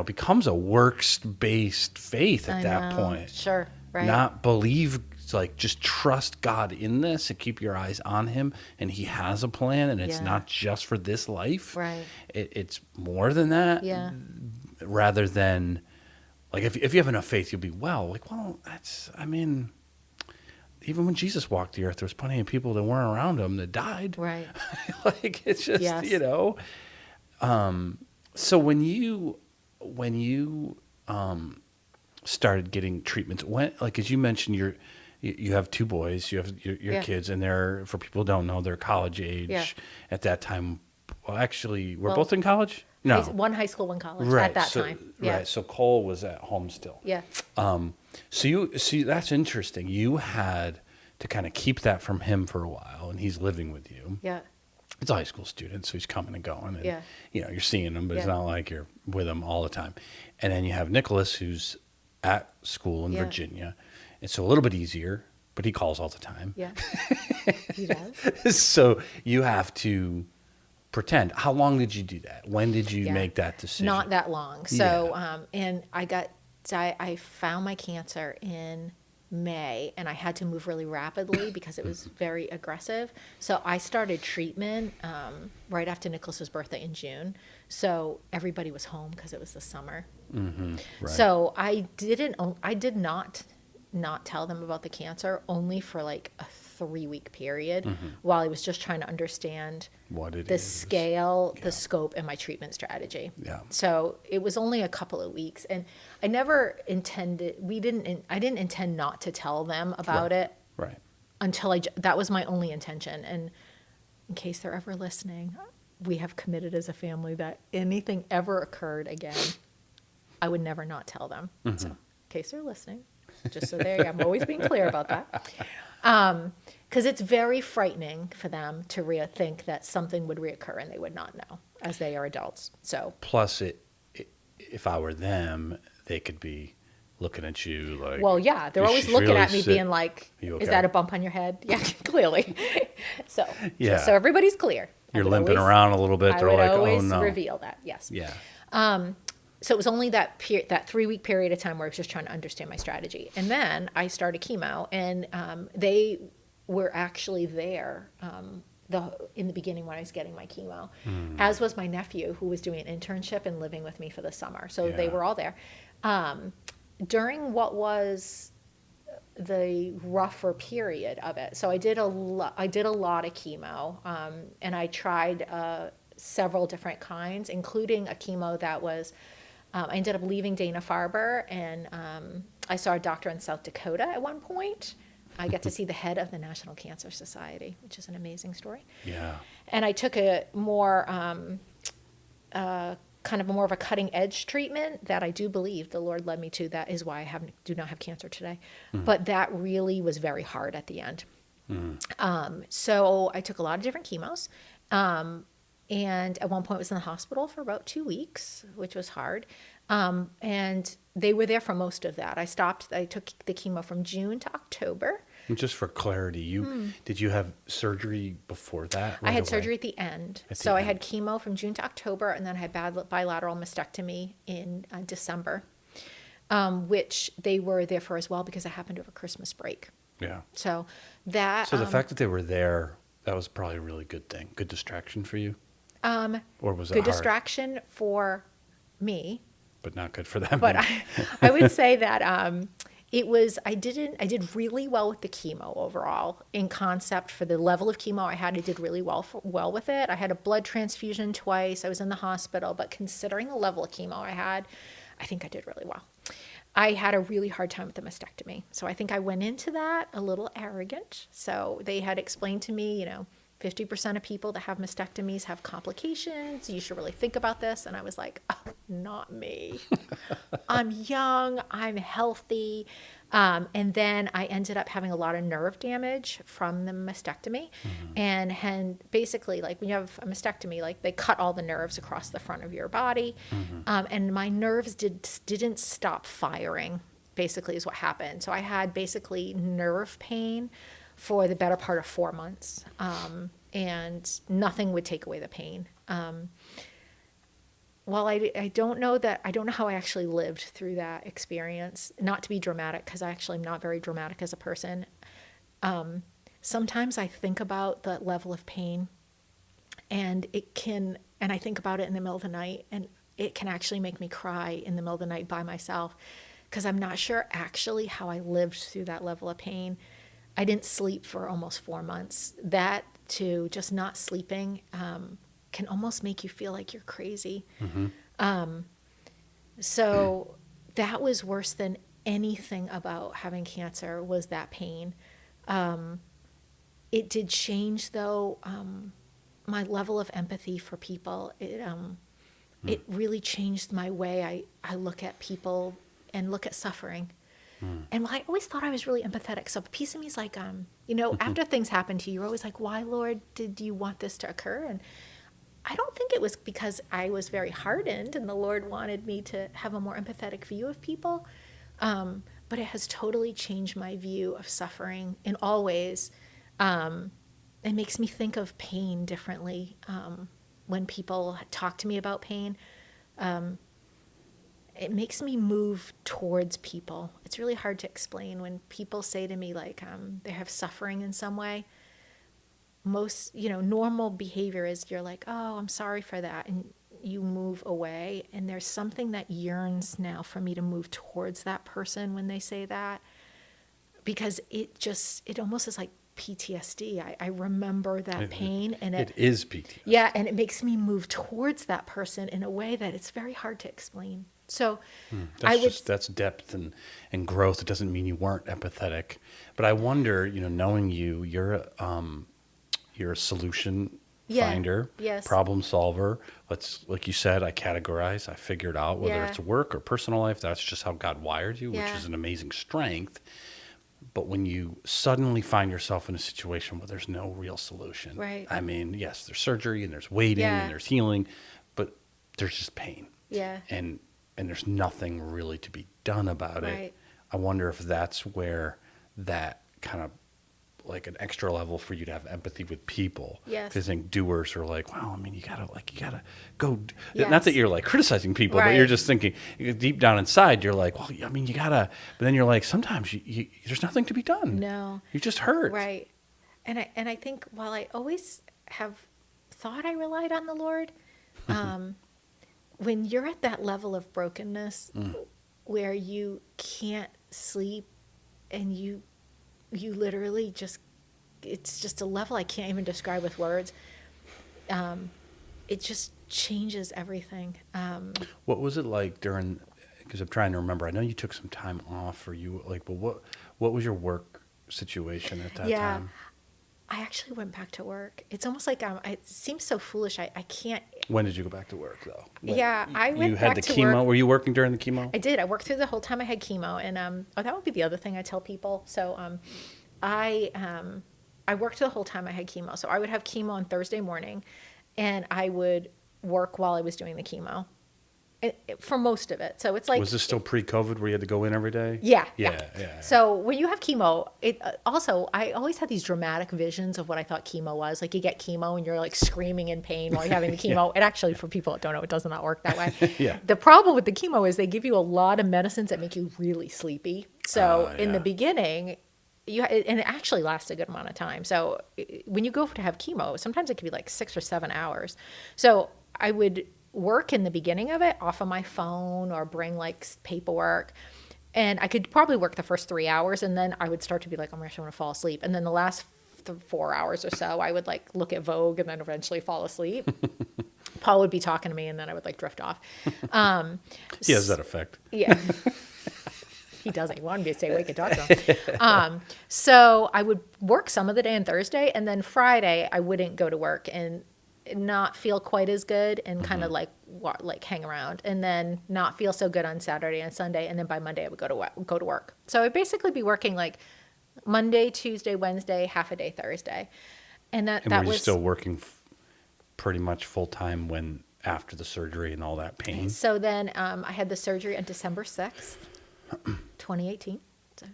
becomes a works-based faith at I that know. point. Sure. Right. Not believe, like, just trust God in this and keep your eyes on him, and he has a plan, and it's Yeah. not just for this life. Right. It's more than that. Yeah. Rather than, like, if you have enough faith, you'll be well. Like, well, even when Jesus walked the earth, there was plenty of people that weren't around him that died. Right. Like, it's just, Yes. So when you started getting treatments, like, as you mentioned, you have two boys, you have your Yeah. kids, and they're, for people who don't know, they're college age Yeah. at that time. Well, actually, we're Well, both in college? No. One high school, one college Right. at that so, time. Yeah. Right. So Cole was at home still. Yeah. So you see, that's interesting. You had to kind of keep that from him for a while, and he's living with you. Yeah. It's a high school student, so he's coming and going, and Yeah. you're seeing him, but it's Yeah. not like you're with him all the time. And then you have Nicholas, who's at school in Yeah. Virginia, and so a little bit easier, but he calls all the time. Yeah. He does. So you have to pretend. How long did you do that? When did you Yeah. make that decision? Not that long. So, and I found my cancer in May, and I had to move really rapidly because it was very aggressive. So I started treatment right after Nicholas's birthday in June. So everybody was home because it was the summer. Right. So I did not tell them about the cancer only for like a 3-week period while I was just trying to understand What it the is. scale, the scope, and my treatment strategy. Yeah. So it was only a couple of weeks, and I never intended. I didn't intend not to tell them about it Right. until that was my only intention. And in case they're ever listening, we have committed as a family that anything ever occurred again, I would never not tell them. So in case they're listening, just so there, I'm always being clear about that. Because it's very frightening for them to think that something would reoccur and they would not know as they are adults. So Plus, if I were them, they could be looking at you like, well, yeah, they're always she's looking really at me sick. being like, You is okay? that a bump on your head? Yeah, clearly. So, Yeah. just so everybody's clear. I You're would limping always- around a little bit. I They're would like, always oh no. reveal that, yes. Yeah. So it was only that 3-week period of time where I was just trying to understand my strategy. And then I started chemo, and they were actually there in the beginning when I was getting my chemo, as was my nephew, who was doing an internship and living with me for the summer. So they Yeah. were all there. During what was the rougher period of it. So I did a lot of chemo, and I tried several different kinds, including a chemo that was, I ended up leaving Dana-Farber, and I saw a doctor in South Dakota at one point. I got to see the head of the National Cancer Society, which is an amazing story. Yeah. And I took a more, kind of more of a cutting edge treatment that I do believe the Lord led me to. That is why I do not have cancer today. But that really was very hard at the end. So I took a lot of different chemos. And at one point was in the hospital for about 2 weeks, which was hard. And they were there for most of that. I took the chemo from June to October. And just for clarity, did you have surgery before that? I had surgery at the end. At the So I end. had chemo from June to October, and then I had bilateral mastectomy in December, which they were there for as well because I happened to have a Christmas break. Yeah. So that. So the fact that they were there, that was probably a really good thing. Good distraction for you. Or was it Good hard, distraction for me. but not good for them? But I would say that I did really well with the chemo overall in concept for the level of chemo I had. I did really well with it. I had a blood transfusion twice. I was in the hospital, but considering the level of chemo I had, I think I did really well. I had a really hard time with the mastectomy. So I think I went into that a little arrogant. So they had explained to me, 50% of people that have mastectomies have complications. You should really think about this. And I was like, oh, not me. I'm young, I'm healthy. And then I ended up having a lot of nerve damage from the mastectomy. And basically, like when you have a mastectomy, like they cut all the nerves across the front of your body. And my nerves didn't stop firing, basically is what happened. So I had basically nerve pain for the better part of 4 months. And nothing would take away the pain. Well, I don't know how I actually lived through that experience. Not to be dramatic, because I actually am not very dramatic as a person. Sometimes I think about the level of pain, and I think about it in the middle of the night, and it can actually make me cry in the middle of the night by myself, because I'm not sure actually how I lived through that level of pain. I didn't sleep for almost 4 months. That too, just not sleeping, can almost make you feel like you're crazy. So that was worse than anything about having cancer, was that pain. It did change, though, my level of empathy for people. It really changed my way I look at people and look at suffering. And I always thought I was really empathetic. So a piece of me is like, after things happen to you, you're always like, why, Lord, did you want this to occur? And I don't think it was because I was very hardened and the Lord wanted me to have a more empathetic view of people. But it has totally changed my view of suffering in all ways. It makes me think of pain differently. When people talk to me about pain, it makes me move towards people. It's really hard to explain when people say to me, like, they have suffering in some way. Most, normal behavior is you're like, oh, I'm sorry for that. And you move away. And there's something that yearns now for me to move towards that person when they say that, because it almost is like PTSD. I remember that pain, and it is PTSD. Yeah. And it makes me move towards that person in a way that it's very hard to explain. So that's depth and growth. It doesn't mean you weren't empathetic, but I wonder, knowing you're a solution finder, problem solver. Like you said, I categorize, I figured out whether it's work or personal life. That's just how God wired you, which is an amazing strength. But when you suddenly find yourself in a situation where there's no real solution, right? I mean, yes, there's surgery and there's waiting and there's healing, but there's just pain. Yeah. And there's nothing really to be done about it. I wonder if that's where that kind of like an extra level for you to have empathy with people. Yes. Because I think doers are like, well, I mean, you gotta go. Yes. Not that you're like criticizing people, but you're just thinking deep down inside, you're like, well, I mean, you gotta. But then you're like, sometimes there's nothing to be done. No. You just hurt. Right. And I think while I always have thought I relied on the Lord, when you're at that level of brokenness where you can't sleep and you literally it's just a level I can't even describe with words. It just changes everything. What was it like because I'm trying to remember, I know you took some time off, or you but what was your work situation at that time? I actually went back to work. It's almost like it seems so foolish. I can't. When did you go back to work, though? I went back to work. You had the chemo. Were you working during the chemo? I did. I worked through the whole time I had chemo, and that would be the other thing I tell people. So I worked the whole time I had chemo. So I would have chemo on Thursday morning, and I would work while I was doing the chemo. For most of it. So it's like... Was this still pre-COVID where you had to go in every day? Yeah. So when you have chemo, also, I always had these dramatic visions of what I thought chemo was. Like you get chemo and you're like screaming in pain while you're having the chemo. And actually, for people that don't know, it does not work that way. The problem with the chemo is they give you a lot of medicines that make you really sleepy. So in the beginning, and it actually lasts a good amount of time. So when you go to have chemo, sometimes it can be like 6 or 7 hours. So I would work in the beginning of it off of my phone or bring like paperwork. And I could probably work the first 3 hours, and then I would start to be like, oh my gosh, I want to fall asleep. And then the last 4 hours or so, I would like look at Vogue and then eventually fall asleep. Paul would be talking to me, and then I would like drift off. He has that effect. Yeah. He doesn't. He wanted me to stay awake and talk to him. So I would work some of the day on Thursday, and then Friday I wouldn't go to work and not feel quite as good and kind of like hang around, and then not feel so good on Saturday and Sunday, and then by Monday I would go to work. So I'd basically be working like Monday, Tuesday, Wednesday, half a day Thursday, and that were you was still working pretty much full time when after the surgery and all that pain? So then I had the surgery on December 6th, 2018. So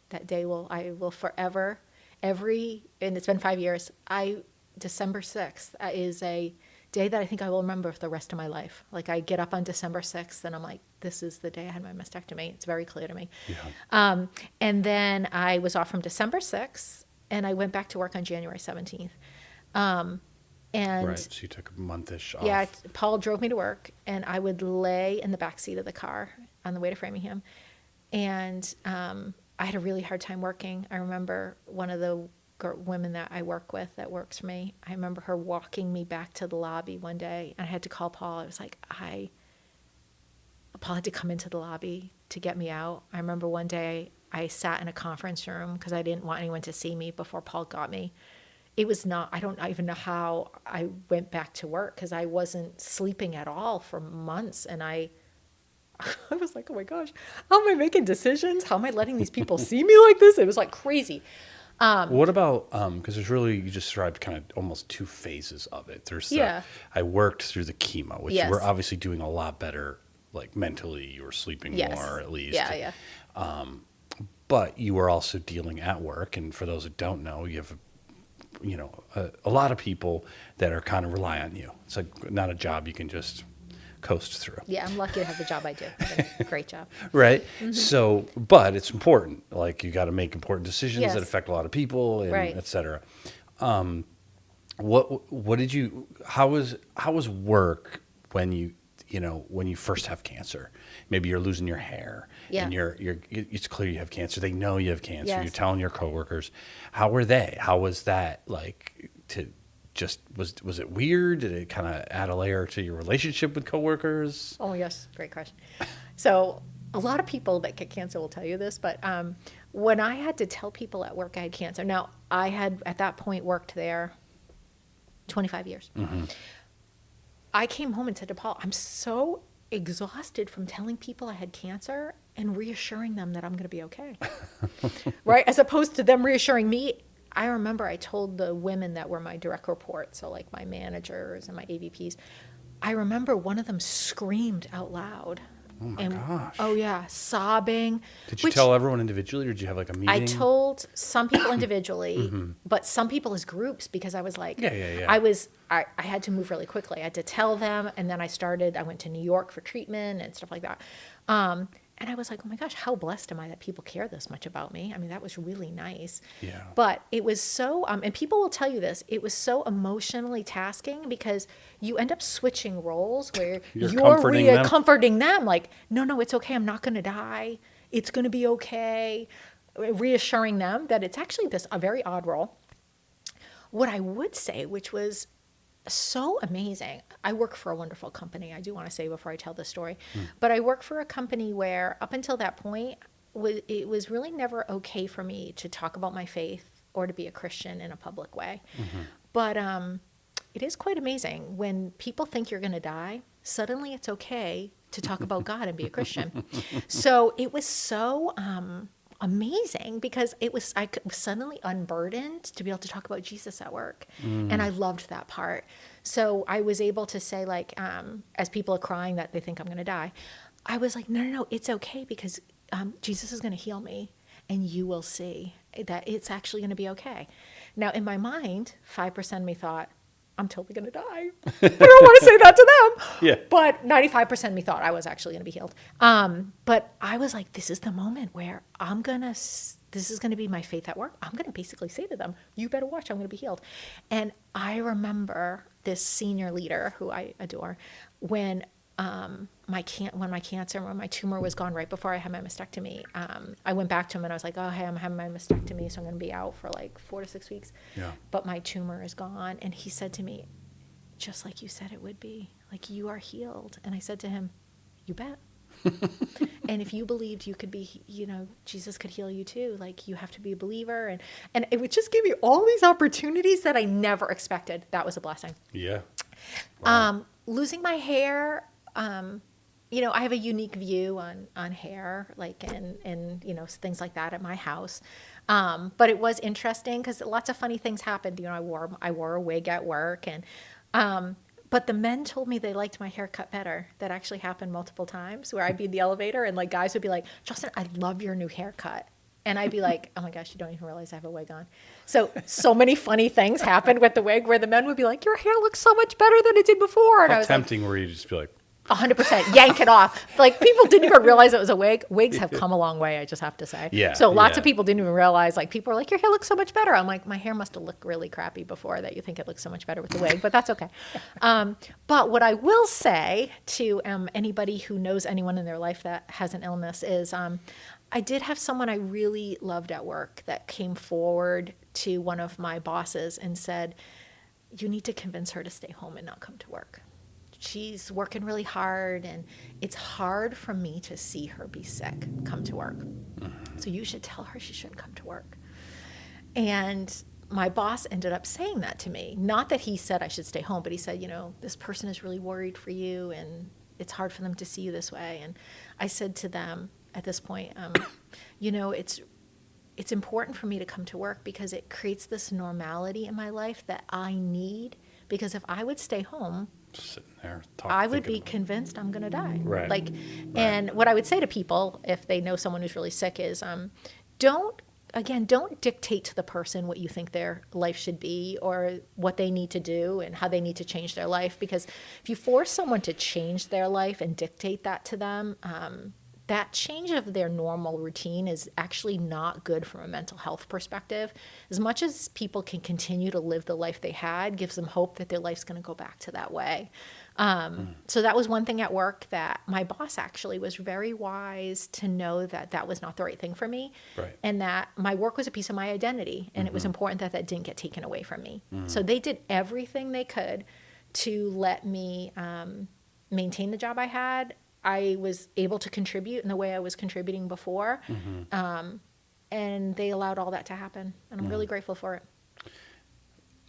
that day I will forever, and it's been 5 years. December 6th is a day that I think I will remember for the rest of my life. Like I get up on December 6th and I'm like, this is the day I had my mastectomy. It's very clear to me. Yeah. And then I was off from December 6th and I went back to work on January 17th. And right, so you took a month-ish off. Yeah, Paul drove me to work, and I would lay in the back seat of the car on the way to Framingham. And I had a really hard time working. I remember one of the women that I work with that works for me, I remember her walking me back to the lobby one day, and I had to call Paul. I was like, Paul had to come into the lobby to get me out. I remember one day I sat in a conference room because I didn't want anyone to see me before Paul got me. It was not, I don't even know how I went back to work because I wasn't sleeping at all for months. And I was like, oh my gosh, how am I making decisions? How am I letting these people see me like this? It was like crazy. What about, because there's really, you just described kind of almost two phases of it. There's I worked through the chemo, which we're obviously doing a lot better, like mentally, you were sleeping more at least. Yeah. But you were also dealing at work. And for those who don't know, you have a lot of people that are kind of rely on you. It's like not a job you can just coast through. Yeah, I'm lucky to have the job I do. I have a great job. Right. Mm-hmm. So, but it's important. Like you got to make important decisions that affect a lot of people, and et cetera. What did you? How was work when you first have cancer? Maybe you're losing your hair, and it's clear you have cancer. They know you have cancer. Yes. You're telling your coworkers. How were they? How was that like to? Just was it weird? Did it kind of add a layer to your relationship with coworkers? Oh yes, great question. So a lot of people that get cancer will tell you this, but when I had to tell people at work I had cancer, now I had at that point worked there 25 years. Mm-hmm. I came home and said to Paul, I'm so exhausted from telling people I had cancer and reassuring them that I'm going to be okay. Right? As opposed to them reassuring me. I remember I told the women that were my direct reports, so like my managers and my AVPs, I remember one of them screamed out loud. Oh my gosh. Oh yeah, sobbing. Did you tell everyone individually, or did you have like a meeting? I told some people individually, but some people as groups, because I was like, I had to move really quickly. I had to tell them, and then I went to New York for treatment and stuff like that. And I was like, oh my gosh, how blessed am I that people care this much about me? I mean, that was really nice. Yeah. But it was so, and people will tell you this, it was so emotionally tasking because you end up switching roles where you're comforting them. Like, no, it's okay. I'm not going to die. It's going to be okay. Reassuring them that it's actually a very odd role. What I would say, which was so amazing. I work for a wonderful company. I do want to say before I tell this story, but I work for a company where up until that point, it was really never okay for me to talk about my faith or to be a Christian in a public way. Mm-hmm. But it is quite amazing when people think you're going to die. Suddenly, it's okay to talk about God and be a Christian. So it was so amazing because I was suddenly unburdened to be able to talk about Jesus at work. And I loved that part. So I was able to say, like, as people are crying that they think I'm going to die, I was like, no, it's okay because Jesus is going to heal me and you will see that it's actually going to be okay. Now, in my mind, 5% of me thought, I'm totally going to die. I don't want to say that to them. Yeah. But 95% of me thought I was actually going to be healed. But I was like, this is the moment where this is going to be my faith at work. I'm going to basically say to them, you better watch, I'm going to be healed. And I remember this senior leader who I adore, when my tumor was gone right before I had my mastectomy, I went back to him and I was like, oh, hey, I'm having my mastectomy, so I'm going to be out for like 4 to 6 weeks. Yeah. But my tumor is gone. And he said to me, just like you said it would be, like, you are healed. And I said to him, you bet. And if you believed you could be, Jesus could heal you too. Like, you have to be a believer. And it would just give me all these opportunities that I never expected. That was a blessing. Yeah. Wow. Losing my hair, I have a unique view on hair, like and things like that at my house. But it was interesting because lots of funny things happened. I wore a wig at work, and but the men told me they liked my haircut better. That actually happened multiple times, where I'd be in the elevator and like guys would be like, Josten, I love your new haircut. And I'd be like, oh my gosh, you don't even realize I have a wig on. So many funny things happened with the wig, where the men would be like, your hair looks so much better than it did before. And How I was tempting were you to just be like, 100% yank it off. Like, people didn't even realize it was a wig. Wigs have come a long way, I just have to say. Yeah, So lots yeah. of people didn't even realize, like, people were like, your hair looks so much better. I'm like, my hair must have looked really crappy before that you think it looks so much better with the wig, but that's okay. But what I will say to anybody who knows anyone in their life that has an illness is, I did have someone I really loved at work that came forward to one of my bosses and said, you need to convince her to stay home and not come to work. She's working really hard, and it's hard for me to see her be sick, come to work. So you should tell her she shouldn't come to work. And my boss ended up saying that to me. Not that he said I should stay home, but he said, this person is really worried for you, and it's hard for them to see you this way. And I said to them at this point, it's important for me to come to work because it creates this normality in my life that I need. Because if I would stay home, sitting there I would be convinced I'm going to die. Right. And what I would say to people if they know someone who's really sick is, don't dictate to the person what you think their life should be or what they need to do and how they need to change their life. Because if you force someone to change their life and dictate that to them, that change of their normal routine is actually not good from a mental health perspective. As much as people can continue to live the life they had, gives them hope that their life's going to go back to that way. So that was one thing at work that my boss actually was very wise to know that that was not the right thing for me. Right. And that my work was a piece of my identity, and it was important that that didn't get taken away from me. So they did everything they could to let me maintain the job I had. I was able to contribute in the way I was contributing before. And they allowed all that to happen. And I'm really grateful for it.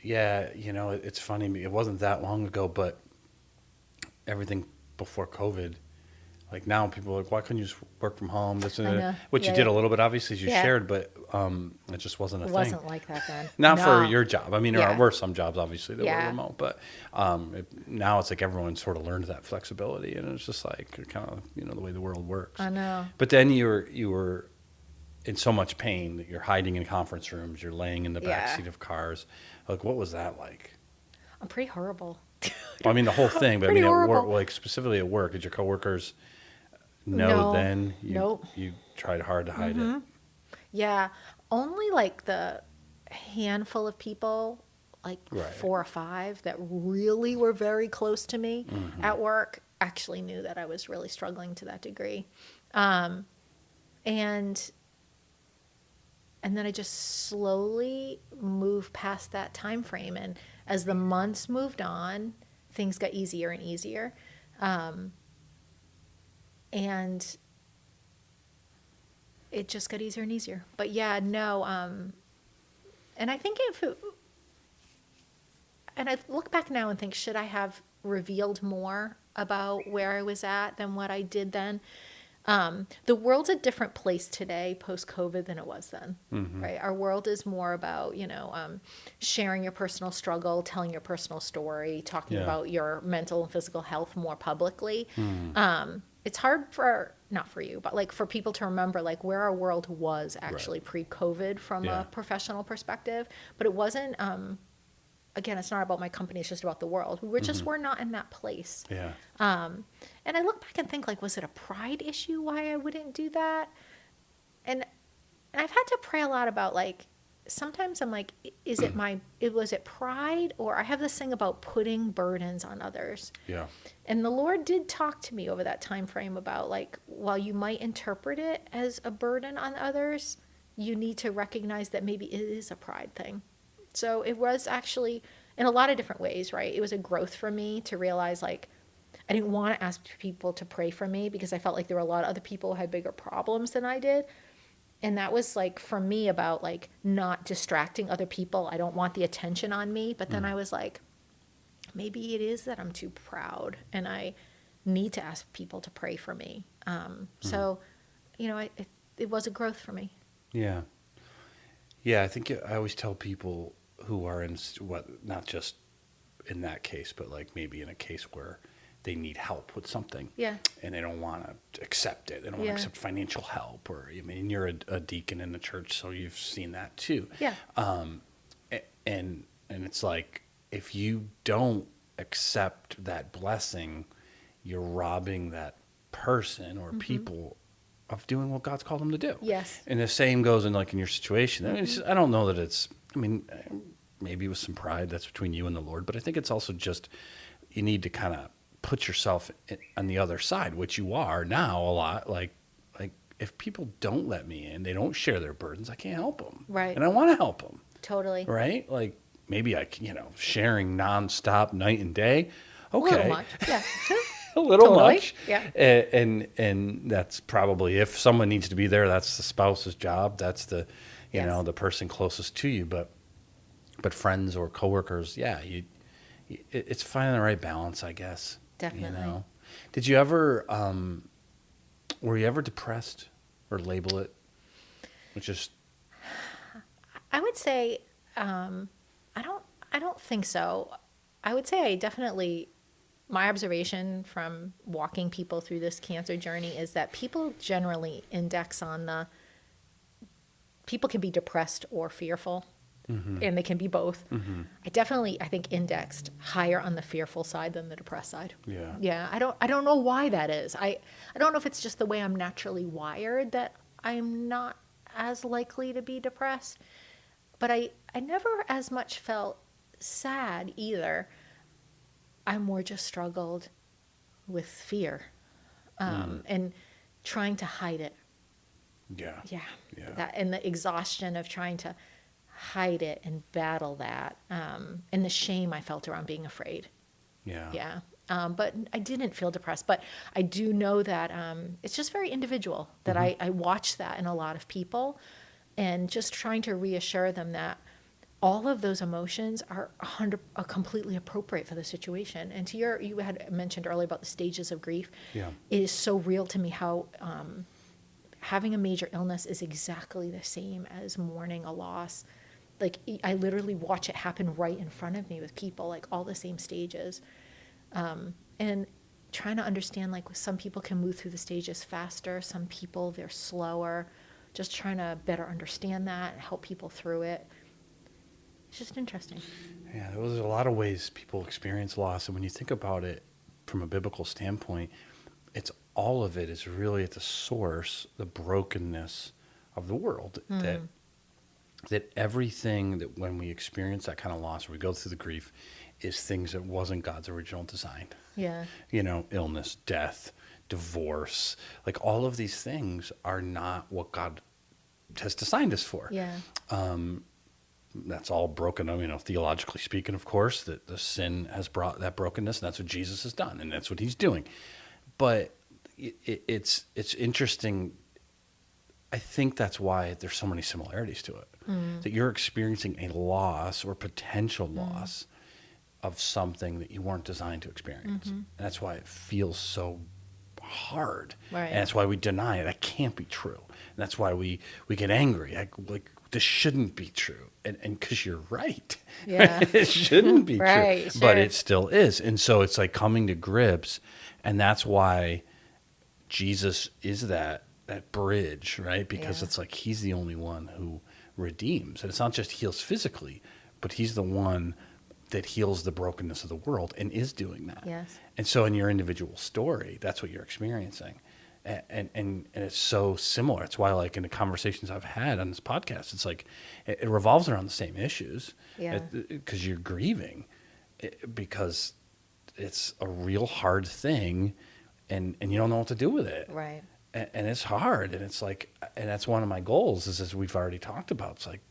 Yeah, it's funny. It wasn't that long ago, but everything before COVID, like now people are like, why couldn't you just work from home? This and that. Which you did a little bit, obviously, as you shared, but it just wasn't a thing. It wasn't like that then. Not for your job. I mean, there were some jobs, obviously, that were remote, but now it's like everyone sort of learned that flexibility, and it's just like kind of, the way the world works. I know. But then you were in so much pain that you're hiding in conference rooms, you're laying in the backseat of cars. Like, what was that like? I'm pretty horrible. I mean, the whole thing, but I mean, horrible. at work, like specifically at work, did your coworkers know then? You tried hard to hide it. Yeah. Only like the handful of people, like 4 or 5 that really were very close to me at work actually knew that I was really struggling to that degree. And then I just slowly moved past that time frame. And as the months moved on, things got easier and easier. And it just got easier and easier. But and I think and I look back now and think, should I have revealed more about where I was at than what I did then? The world's a different place today post-COVID than it was then, right? Our world is more about, sharing your personal struggle, telling your personal story, talking about your mental and physical health more publicly. It's hard not for you, but like for people to remember like where our world was actually pre-COVID from a professional perspective, but it wasn't again, it's not about my company, it's just about the world, who we're not in that place. Yeah. And I look back and think, like, was it a pride issue why I wouldn't do that? And I've had to pray a lot about, like, sometimes I'm like, was it pride? Or I have this thing about putting burdens on others. Yeah. And the Lord did talk to me over that time frame about, like, while you might interpret it as a burden on others, you need to recognize that maybe it is a pride thing. So it was actually in a lot of different ways, right? It was a growth for me to realize, like, I didn't want to ask people to pray for me because I felt like there were a lot of other people who had bigger problems than I did. And that was, like, for me about, like, not distracting other people. I don't want the attention on me. But then I was like, maybe it is that I'm too proud and I need to ask people to pray for me. So, it was a growth for me. Yeah. Yeah, I think I always tell people who are in not just in that case, but like maybe in a case where they need help with something. Yeah. And they don't want to accept it. They don't want to accept financial help. Or, I mean, you're a deacon in the church, so you've seen that too. Yeah. And it's like, if you don't accept that blessing, you're robbing that person or people of doing what God's called them to do. Yes. And the same goes in, like, in your situation. I mean, I don't know that it's, I mean, maybe with some pride, that's between you and the Lord, but I think it's also just, you need to kind of put yourself on the other side, which you are now a lot. Like if people don't let me in, they don't share their burdens, I can't help them. Right. And I want to help them. Totally. Right? Like maybe sharing nonstop night and day. Okay. A little much. Yeah. A little Totally. much. Yeah. And that's probably, if someone needs to be there, that's the spouse's job. That's the, the person closest to you. But friends or coworkers, it's finding the right balance, I guess. Definitely. Did you ever, were you ever depressed or label it? Which is, I would say, I don't think so. I would say I definitely, my observation from walking people through this cancer journey is that people generally index on people can be depressed or fearful. And they can be both. I think indexed higher on the fearful side than the depressed side. Yeah. Yeah. I don't know why that is. I don't know if it's just the way I'm naturally wired that I'm not as likely to be depressed, but I never as much felt sad either. I more just struggled with fear, and trying to hide it. Yeah. Yeah. That, and the exhaustion of trying to hide it and battle that, and the shame I felt around being afraid. Yeah. But I didn't feel depressed. But I do know that it's just very individual, that I watch that in a lot of people, and just trying to reassure them that all of those emotions are completely appropriate for the situation. And you had mentioned earlier about the stages of grief. Yeah. It is so real to me how having a major illness is exactly the same as mourning a loss. Like, I literally watch it happen right in front of me with people, like all the same stages. And trying to understand, like, some people can move through the stages faster, some people they're slower. Just trying to better understand that and help people through it. It's just interesting. Yeah, there's a lot of ways people experience loss. And when you think about it from a biblical standpoint, all of it is really at the source, the brokenness of the world. That everything that when we experience that kind of loss, or we go through the grief, is things that wasn't God's original design. Yeah. Illness, death, divorce, like all of these things are not what God has designed us for. Yeah. That's all broken. Theologically speaking, of course, that the sin has brought that brokenness, and that's what Jesus has done, and that's what he's doing. But it's interesting. I think that's why there's so many similarities to it. That you're experiencing a loss or potential loss of something that you weren't designed to experience. And that's why it feels so hard. Right. And that's why we deny it. That can't be true. And that's why we get angry. Like this shouldn't be true. And because you're right. Yeah. It shouldn't be right, true. sure. But it still is. And so it's like coming to grips. And that's why Jesus is that bridge, right? Because it's like he's the only one who redeems. And it's not just heals physically, but he's the one that heals the brokenness of the world and is doing that. Yes. And so in your individual story, that's what you're experiencing. And it's so similar. It's why, like, in the conversations I've had on this podcast, it's like it revolves around the same issues. Yeah. Because you're grieving, because it's a real hard thing, and you don't know what to do with it. Right. And it's hard, and it's like, and that's one of my goals, is, as we've already talked about, it's like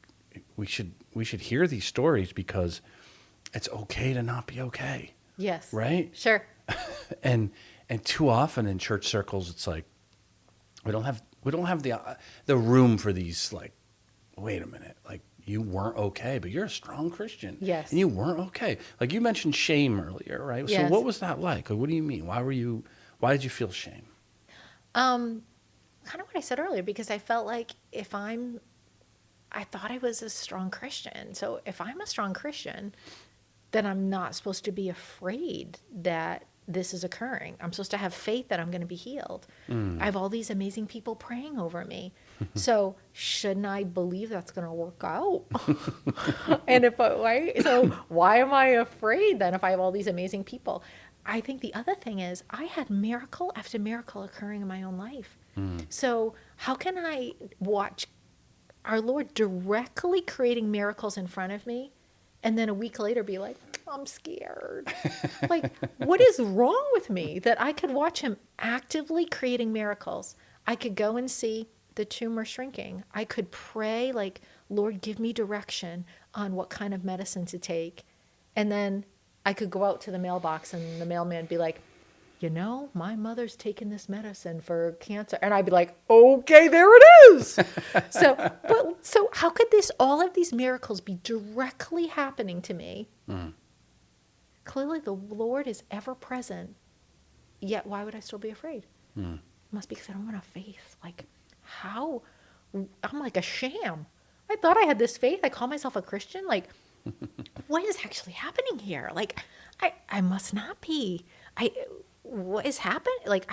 we should hear these stories because it's okay to not be okay. Yes. Right? Sure. And too often in church circles, it's like we don't have the room for these, like, wait a minute, like, you weren't okay, but you're a strong Christian. Yes. And you weren't okay. Like, you mentioned shame earlier, right? Yes. So what was that like? Like, what do you mean? Why did you feel shame? Kind of what I said earlier, because I felt like I thought I was a strong Christian. So if I'm a strong Christian, then I'm not supposed to be afraid that this is occurring. I'm supposed to have faith that I'm going to be healed. I have all these amazing people praying over me. So shouldn't I believe that's going to work out? And so why am I afraid then if I have all these amazing people? I think the other thing is I had miracle after miracle occurring in my own life. So how can I watch our Lord directly creating miracles in front of me and then a week later be like, I'm scared? Like, what is wrong with me that I could watch him actively creating miracles? I could go and see the tumor shrinking. I could pray, like, Lord, give me direction on what kind of medicine to take. And then I could go out to the mailbox and the mailman be like, my mother's taking this medicine for cancer. And I'd be like, okay, there it is. So how could all of these miracles be directly happening to me? Clearly the Lord is ever present. Yet why would I still be afraid? It must be because I don't have faith. Like, how? I'm like a sham. I thought I had this faith. I call myself a Christian. Like, what is actually happening here? Like, I must not be. What is happening? Like,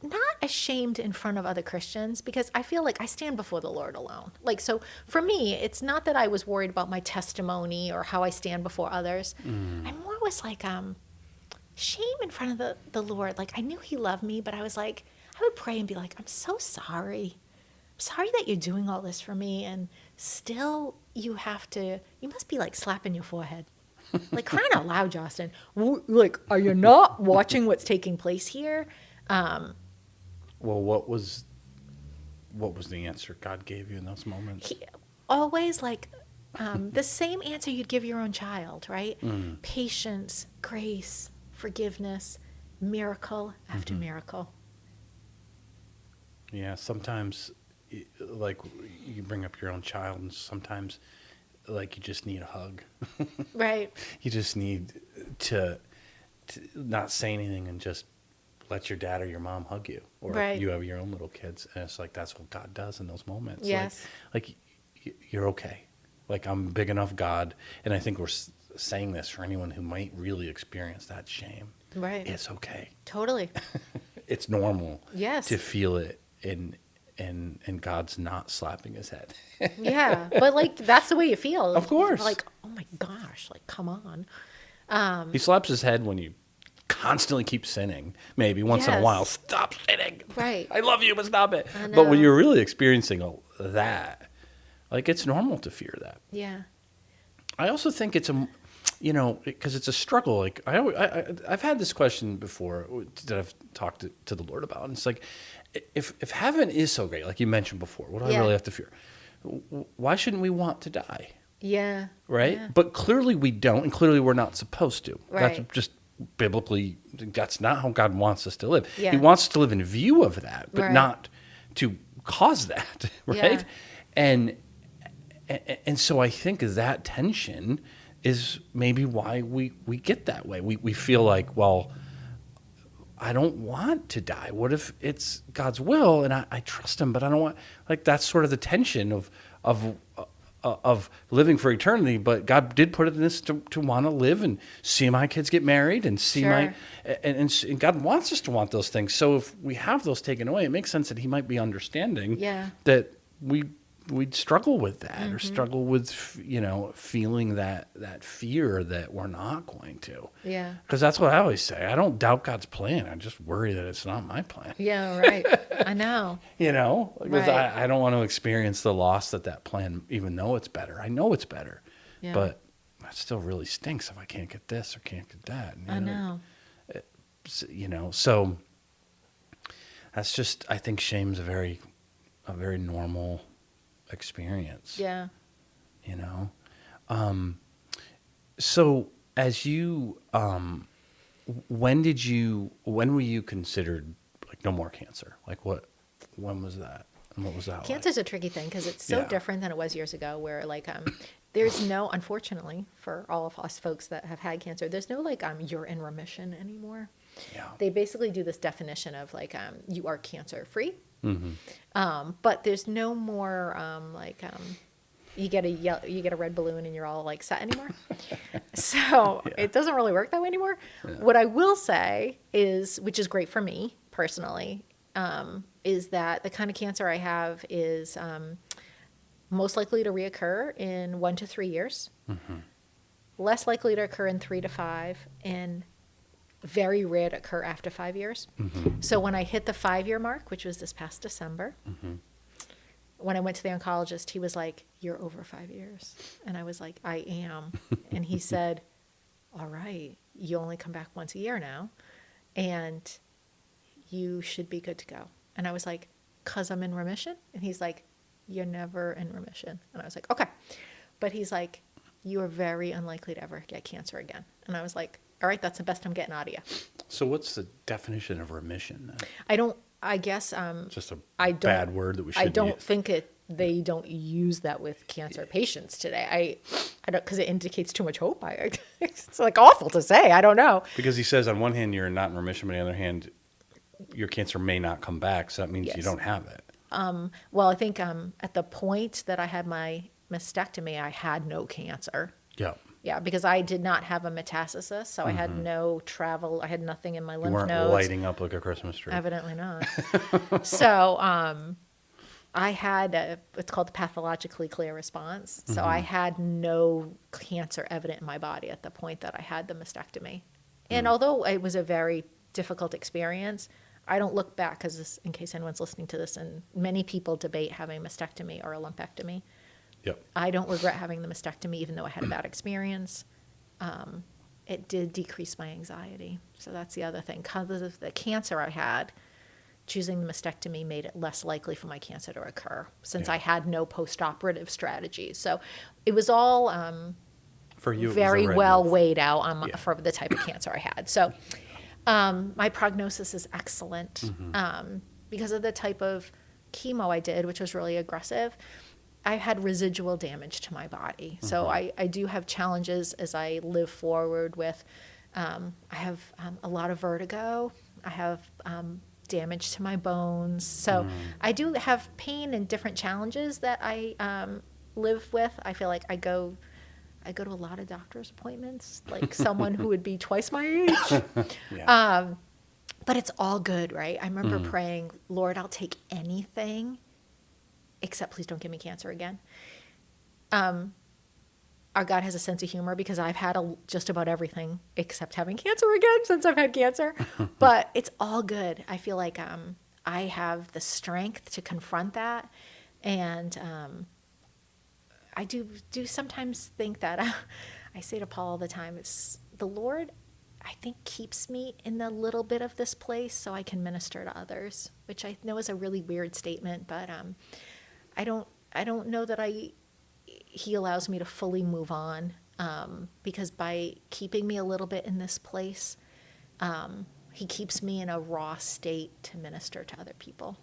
not ashamed in front of other Christians, because I feel like I stand before the Lord alone. Like, so for me, it's not that I was worried about my testimony or how I stand before others. I more was like, shame in front of the Lord. Like, I knew he loved me, but I was like, I would pray and be like, I'm so sorry. I'm sorry that you're doing all this for me. And still you must be like slapping your forehead. Like, crying out loud, Josten. Like, are you not watching what's taking place here? Well, what was the answer God gave you in those moments? Always, like, the same answer you'd give your own child, right? Patience, grace, forgiveness, miracle after miracle. Yeah, sometimes, like, you bring up your own child, and sometimes, like, you just need a hug. Right. You just need to not say anything and just let your dad or your mom hug you. Or right. You have your own little kids, and it's like, that's what God does in those moments. Yes. Like you're okay. Like, I'm big enough, God. And I think we're saying this for anyone who might really experience that shame. Right. It's okay. Totally. It's normal. Yes. To feel it, and God's not slapping his head. Yeah, but, like, that's the way you feel. Of course. Like, oh my gosh, like, come on. He slaps his head when you constantly keep sinning. Maybe once in a while, stop sinning. Right. I love you, but stop it. But when you're really experiencing that, like, it's normal to fear that. Yeah. I also think it's because it's a struggle. Like, I've had this question before that I've talked to the Lord about, and it's like, if heaven is so great, like you mentioned before, what do I really have to fear? Why shouldn't we want to die? Yeah. Right? Yeah. But clearly we don't, and clearly we're not supposed to. Right. That's just biblically, that's not how God wants us to live. Yeah. He wants us to live in view of that, but not to cause that, right? Yeah. And so I think that tension is maybe why we get that way. We feel like, well, I don't want to die. What if it's God's will and I trust him, but I don't want, like, that's sort of the tension of living for eternity. But God did put it in this to want to live and see my kids get married and see and God wants us to want those things. So if we have those taken away, it makes sense that he might be understanding that we we'd struggle with that, Mm-hmm. or struggle with, feeling that fear that we're not going to. Yeah. Because that's what I always say. I don't doubt God's plan. I just worry that it's not my plan. Yeah, right. I know. Because Right. I don't want to experience the loss that plan, even though it's better. I know it's better, Yeah. but that still really stinks if I can't get this or can't get that. I know. So that's just, I think shame's a very normal experience. Yeah. So as you, when were you considered like no more cancer? Like when was that? And what was that Cancer's a tricky thing because it's so Yeah. different than it was years ago, where like there's no, unfortunately for all of us folks that have had cancer, there's no like you're in remission anymore. Yeah. They basically do this definition of like you are cancer free, Mm-hmm. but there's no more you get a red balloon and you're all like set anymore. So it doesn't really work that way anymore. Yeah. What I will say is, which is great for me personally, is that the kind of cancer I have is most likely to reoccur in 1 to 3 years, less likely to occur in 3 to 5, and very rare to occur after 5 years. So when I hit the 5-year mark, which was this past December, when I went to the oncologist, he was like, "You're over 5 years." And I was like, "I am." And he said, "All right, you only come back once a year now, and you should be good to go." And I was like, "'Cause I'm in remission?" And he's like, "You're never in remission." And I was like, "Okay." But he's like, "You are very unlikely to ever get cancer again." And I was like, "All right, that's the best I'm getting out of you." So what's the definition of remission then? I guess Just a I don't- bad word that we I shouldn't don't use. think they don't use that with cancer patients today. I don't, because it indicates too much hope. It's like awful to say. I don't know. Because he says on one hand you're not in remission, but on the other hand your cancer may not come back, so that means you Yes. don't have it. Well, I think at the point that I had my mastectomy, I had no cancer. Yeah. Yeah, because I did not have a metastasis, so I had no travel. I had nothing in my You lymph weren't nodes. lighting up like a Christmas tree. Evidently not. So I had it's called the pathologically clear response. So I had no cancer evident in my body at the point that I had the mastectomy. And although it was a very difficult experience, I don't look back, because in case anyone's listening to this, and many people debate having a mastectomy or a lumpectomy. Yep. I don't regret having the mastectomy, even though I had a bad experience. It did decrease my anxiety. So that's the other thing. Because of the cancer I had, choosing the mastectomy made it less likely for my cancer to occur, since Yeah. I had no post-operative strategies. So it was all For you, it was very the red well move. weighed out on Yeah. for the type of cancer I had. So my prognosis is excellent because of the type of chemo I did, which was really aggressive. I had residual damage to my body. So I do have challenges as I live forward with, I have a lot of vertigo. I have damage to my bones. So I do have pain and different challenges that I live with. I feel like I go to a lot of doctor's appointments, like someone who would be twice my age. Yeah. But it's all good, right? I remember praying, "Lord, I'll take anything except please don't give me cancer again." Our God has a sense of humor, because I've had just about everything except having cancer again since I've had cancer. But it's all good. I feel like I have the strength to confront that. And I do sometimes think that I say to Paul all the time, it's the Lord, I think, keeps me in a little bit of this place so I can minister to others, which I know is a really weird statement, but I don't know that he allows me to fully move on, because by keeping me a little bit in this place, he keeps me in a raw state to minister to other people.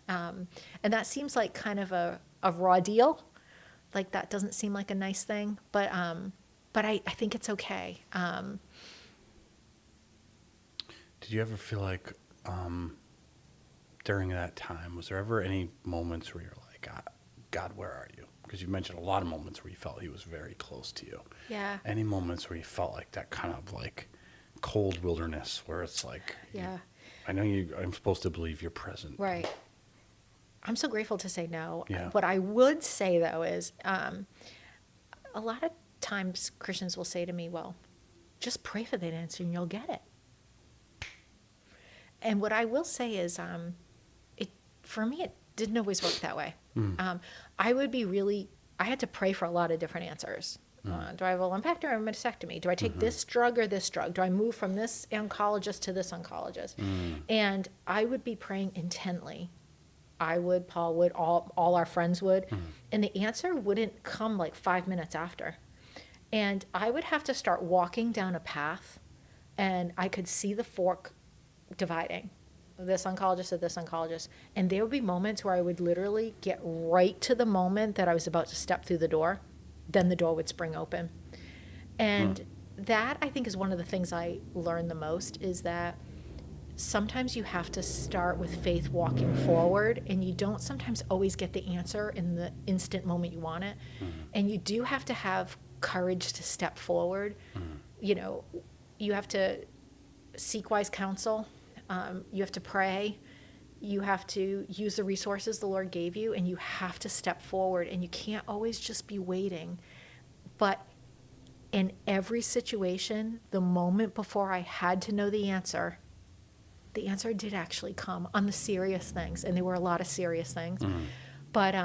And that seems like kind of a raw deal. Like, that doesn't seem like a nice thing, but I think it's okay. Did you ever feel like during that time, was there ever any moments where you're like, God, where are you? Because you mentioned a lot of moments where you felt he was very close to you. Yeah. Any moments where you felt like that kind of like cold wilderness where it's like, Yeah. I'm supposed to believe you're present. Right. I'm so grateful to say no. Yeah. What I would say though is, a lot of times Christians will say to me, well, just pray for that answer and you'll get it. And what I will say is, for me, it didn't always work that way. I had to pray for a lot of different answers. Do I have a lumpectomy or a mastectomy? Do I take this drug or this drug? Do I move from this oncologist to this oncologist? And I would be praying intently. I would, Paul would, all our friends would. And the answer wouldn't come like 5 minutes after. And I would have to start walking down a path, and I could see the fork dividing, this oncologist to this oncologist. And there would be moments where I would literally get right to the moment that I was about to step through the door. Then the door would spring open. And that, I think, is one of the things I learned the most, is that sometimes you have to start with faith walking forward, and you don't sometimes always get the answer in the instant moment you want it. And you do have to have courage to step forward. You know, you have to seek wise counsel. You have to pray. You have to use the resources the Lord gave you, and you have to step forward, and you can't always just be waiting. But in every situation, the moment before I had to know the answer did actually come on the serious things, and there were a lot of serious things. But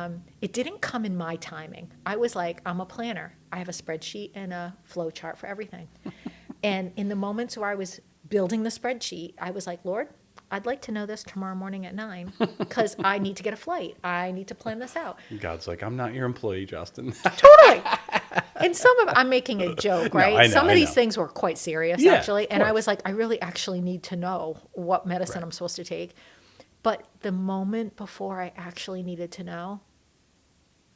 it didn't come in my timing. I was like, I'm a planner. I have a spreadsheet and a flow chart for everything. And in the moments where I was building the spreadsheet, I was like, Lord, I'd like to know this tomorrow morning at 9 because I need to get a flight. I need to plan this out. God's like, I'm not your employee, Justin. Totally. And some of I'm making a joke, right? No, I know, some of these know. things were quite serious, Yeah, actually. And I course. was like, I really actually need to know what medicine Right. I'm supposed to take. But the moment before I actually needed to know,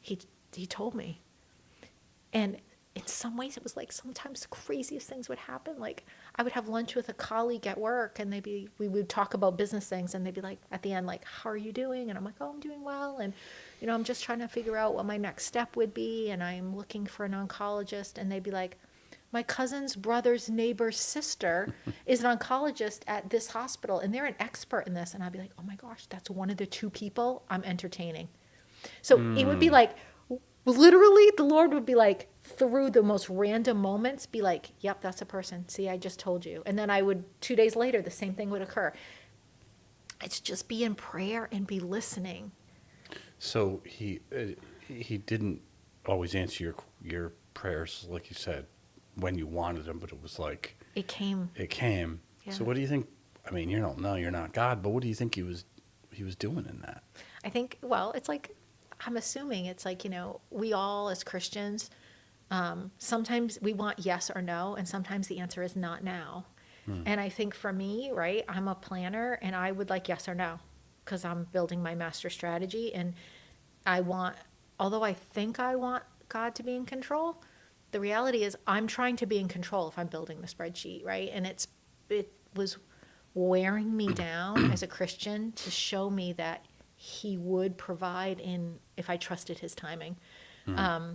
he told me. And in some ways, it was like sometimes the craziest things would happen. Like I would have lunch with a colleague at work, and we would talk about business things, and they'd be like, at the end, like, how are you doing? And I'm like, oh, I'm doing well. And, you know, I'm just trying to figure out what my next step would be. And I'm looking for an oncologist. And they'd be like, my cousin's brother's neighbor's sister is an oncologist at this hospital, and they're an expert in this. And I'd be like, oh my gosh, that's one of the two people I'm entertaining. So it would be like, literally, the Lord would be like, through the most random moments, be like, yep, that's a person. See, I just told you. And then 2 days later, the same thing would occur. It's just be in prayer and be listening. So he didn't always answer your prayers, like you said, when you wanted them, but it was like It came. Yeah. So what do you think? I mean, you don't know, you're not God, but what do you think he was doing in that? I think, well, it's like, I'm assuming it's like, you know, we all as Christians, sometimes we want yes or no, and sometimes the answer is not now. And I think for me, right, I'm a planner, and I would like yes or no, because I'm building my master strategy, and although I think I want God to be in control, the reality is I'm trying to be in control if I'm building the spreadsheet, right? And it was wearing me down as a Christian to show me that he would provide if I trusted his timing.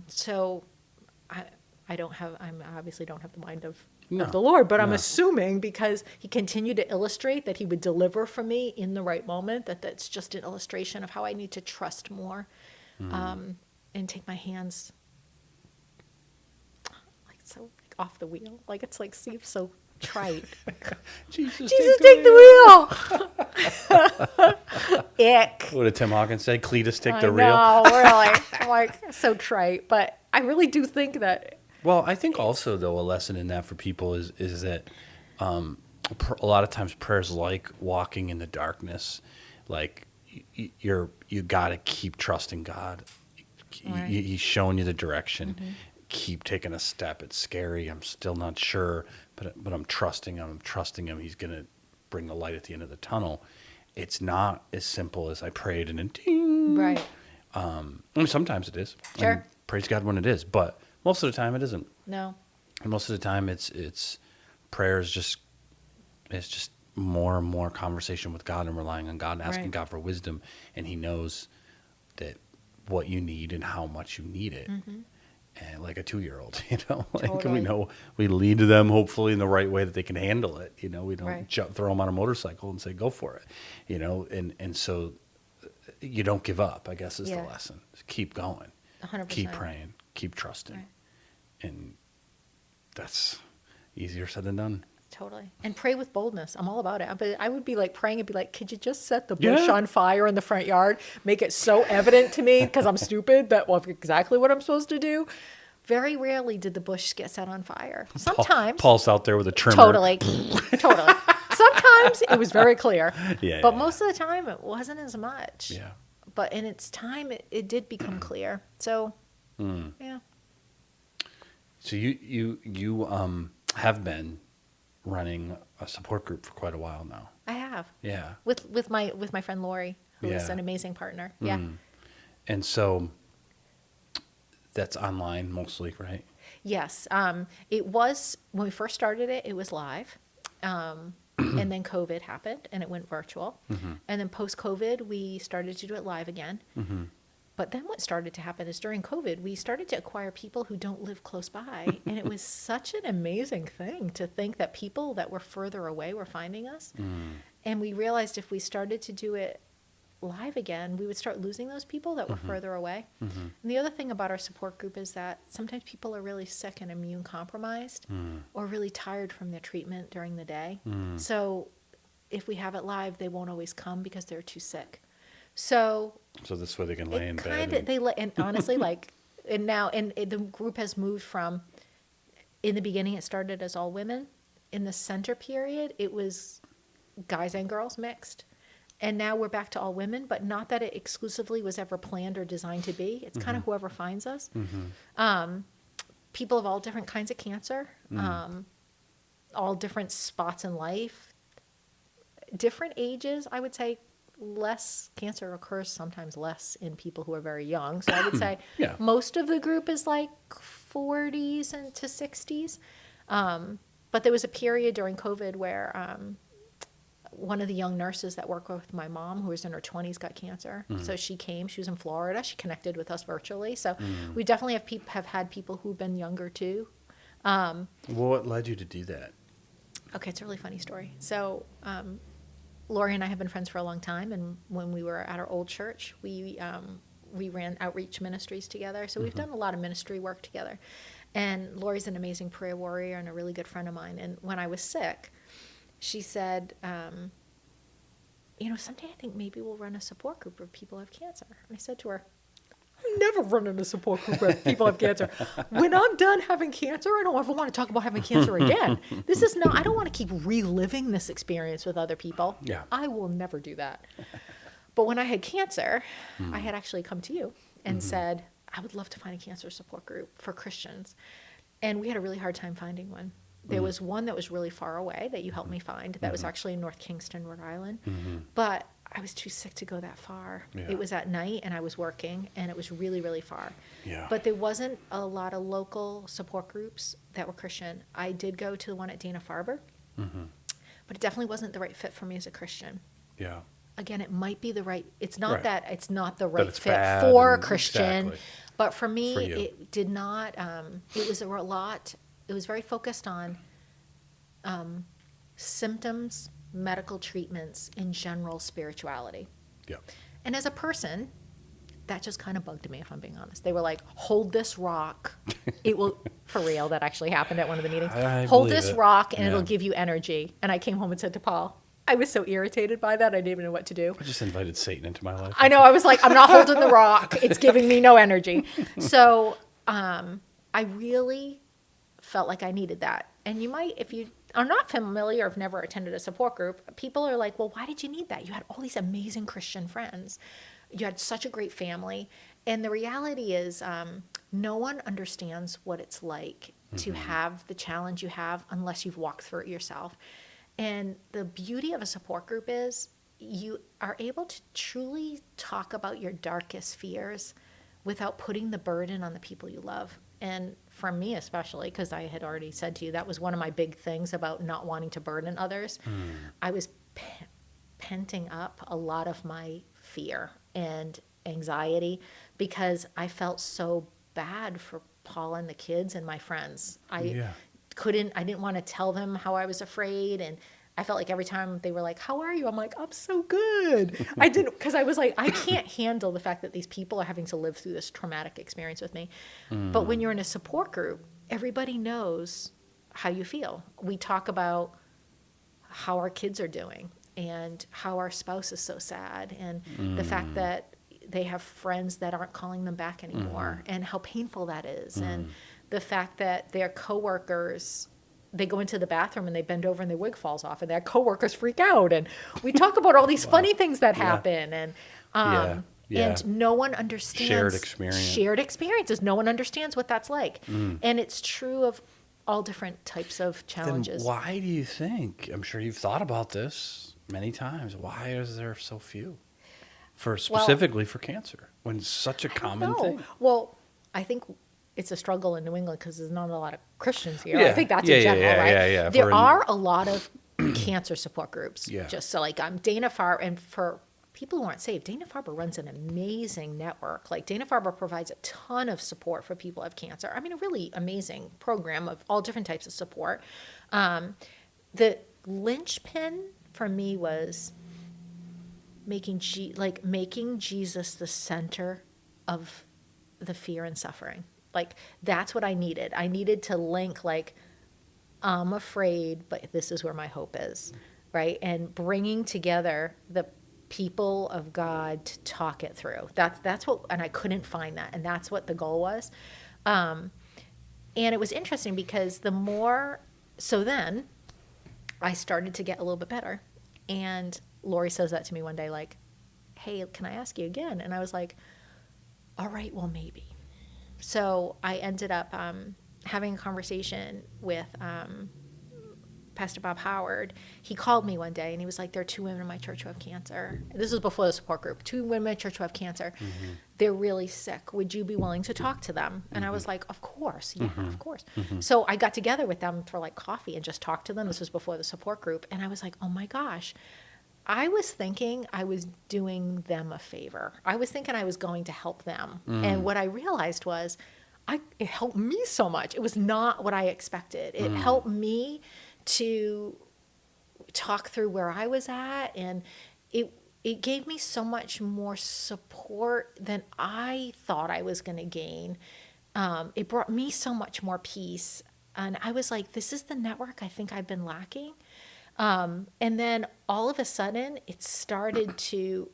So I obviously don't have the mind of the Lord, but I'm assuming because he continued to illustrate that he would deliver for me in the right moment, that's just an illustration of how I need to trust more, and take my hands like so like off the wheel. Like it's like seems so trite. Jesus, take the wheel. Ick. What did Tim Hawkins say? Cletus, take I the reel. know, really. I'm like, so trite. But I really do think that. Well, I think also, though, a lesson in that for people is that a lot of times prayers like walking in the darkness, like you got to keep trusting God. Right. He's showing you the direction. Keep taking a step. It's scary. I'm still not sure, but I'm trusting him. I'm trusting him. He's going to bring the light at the end of the tunnel. It's not as simple as I prayed and then ding. Right. I mean, sometimes it is. Sure. And praise God when it is, but most of the time it isn't. No. And most of the time it's prayer is just more and more conversation with God and relying on God and asking Right. God for wisdom, and he knows that what you need and how much you need it. And like a 2-year-old, you know, like Totally. we know we lead them hopefully in the right way that they can handle it. You know, we don't Right. throw them on a motorcycle and say, go for it, you know? And so you don't give up, I guess is the Yeah. lesson. Just keep going. 100%. Keep praying. Keep trusting. Right. And that's easier said than done. Totally. And pray with boldness. I'm all about it. But I would be like praying and be like, could you just set the bush Yeah. on fire in the front yard? Make it so evident to me because I'm stupid that exactly what I'm supposed to do. Very rarely did the bush get set on fire. Sometimes. Paul's out there with a trimmer. Totally. Totally. Sometimes it was very clear. Yeah, But yeah, most of the time it wasn't as much. Yeah. But in its time, it did become clear. So, yeah. So you have been running a support group for quite a while now. I have. Yeah. With my friend Lori, who is Yeah. an amazing partner. Yeah. And so that's online mostly, right? Yes. It was, when we first started it, it was live. And then COVID happened and it went virtual. And then post-COVID, we started to do it live again. But then what started to happen is during COVID, we started to acquire people who don't live close by. And it was such an amazing thing to think that people that were further away were finding us. And we realized if we started to do it live again, we would start losing those people that were further away. And the other thing about our support group is that sometimes people are really sick and immune compromised or really tired from their treatment during the day. So if we have it live, they won't always come because they're too sick. So this way they can lay in bed. and honestly, the group has moved from, in the beginning, it started as all women. In the center period, it was guys and girls mixed. And now we're back to all women, but not that it exclusively was ever planned or designed to be. It's kind of whoever finds us. People of all different kinds of cancer, all different spots in life, different ages. I would say less cancer occurs sometimes less in people who are very young. So I would say Yeah. most of the group is like 40s and to 60s. But there was a period during COVID where one of the young nurses that worked with my mom, who was in her 20s, got cancer. So she came. She was in Florida. She connected with us virtually. So we definitely have had people who've been younger too. Well, what led you to do that? Okay, it's a really funny story. So Lori and I have been friends for a long time, and when we were at our old church, we ran outreach ministries together. So we've done a lot of ministry work together. And Lori's an amazing prayer warrior and a really good friend of mine. And when I was sick, she said, someday I think maybe we'll run a support group where people have cancer. And I said to her, I'm never running a support group where people have cancer. When I'm done having cancer, I don't ever want to talk about having cancer again. I don't want to keep reliving this experience with other people. Yeah. I will never do that. But when I had cancer, I had actually come to you and said, I would love to find a cancer support group for Christians. And we had a really hard time finding one. There was one that was really far away that you helped me find. That was actually in North Kingston, Rhode Island. But I was too sick to go that far. Yeah. It was at night and I was working and it was really, really far. Yeah. But there wasn't a lot of local support groups that were Christian. I did go to the one at Dana-Farber, but it definitely wasn't the right fit for me as a Christian. Yeah. Again, it might be the right, it's not Right. that it's not the right it's fit bad for a and- Christian. exactly. But for me, For you. it did not, it was a lot, it was very focused on symptoms, medical treatments, and general spirituality. Yeah. And as a person, that just kind of bugged me, if I'm being honest. They were like, hold this rock. It will, for real, that actually happened at one of the meetings. I Hold believe this it. rock and Yeah. it'll give you energy. And I came home and said to Paul, I was so irritated by that, I didn't even know what to do. I just invited Satan into my life. I know, I was like, I'm not holding the rock. It's giving me no energy. So I really felt like I needed that. And you might, if you are not familiar or have never attended a support group, people are like, well, why did you need that? You had all these amazing Christian friends. You had such a great family. And the reality is no one understands what it's like to have the challenge you have unless you've walked through it yourself. And the beauty of a support group is you are able to truly talk about your darkest fears without putting the burden on the people you love. And for me especially, because I had already said to you, that was one of my big things about not wanting to burden others. I was penting up a lot of my fear and anxiety because I felt so bad for Paul and the kids and my friends. I didn't want to tell them how I was afraid, and I felt like every time they were like, how are you? I'm like, I'm so good. I didn't, because I was like, I can't handle the fact that these people are having to live through this traumatic experience with me. But when you're in a support group, everybody knows how you feel. We talk about how our kids are doing and how our spouse is so sad and the fact that they have friends that aren't calling them back anymore and how painful that is. And the fact that their coworkers, they go into the bathroom and they bend over and their wig falls off and their coworkers freak out. And we talk about all these funny things that happen. And, and no one understands shared experiences. No one understands what that's like. And it's true of all different types of challenges. Then why do you think, I'm sure you've thought about this many times, why is there so few specifically for cancer when it's such a common thing? Well, I think it's a struggle in New England because there's not a lot of Christians here. I think that's in general, right? Yeah. There are a lot of cancer support groups. Just so like Dana-Farber, and for people who aren't saved, Dana-Farber runs an amazing network. Like Dana-Farber provides a ton of support for people who have cancer. I mean, a really amazing program of all different types of support. The linchpin for me was making Jesus the center of the fear and suffering. Like that's what I needed. I needed to link like, I'm afraid, but this is where my hope is, right? And bringing together the people of God to talk it through. That's what, and I couldn't find that. And that's what the goal was. And it was interesting because then I started to get a little bit better. And Lori says that to me one day, like, hey, can I ask you again? And I was like, all right, well, maybe. So I ended up having a conversation with Pastor Bob Howard. He called me one day and he was like, there are 2 women in my church who have cancer. This was before the support group. 2 women in my church who have cancer. They're really sick. Would you be willing to talk to them? And I was like, of course. Yeah, of course. So I got together with them for like coffee and just talked to them. This was before the support group. And I was like, oh my gosh. I was thinking I was doing them a favor. I was thinking I was going to help them. And what I realized was it helped me so much. It was not what I expected. It helped me to talk through where I was at, and it gave me so much more support than I thought I was going to gain. It brought me so much more peace, and I was like, this is the network I think I've been lacking. And then all of a sudden it started to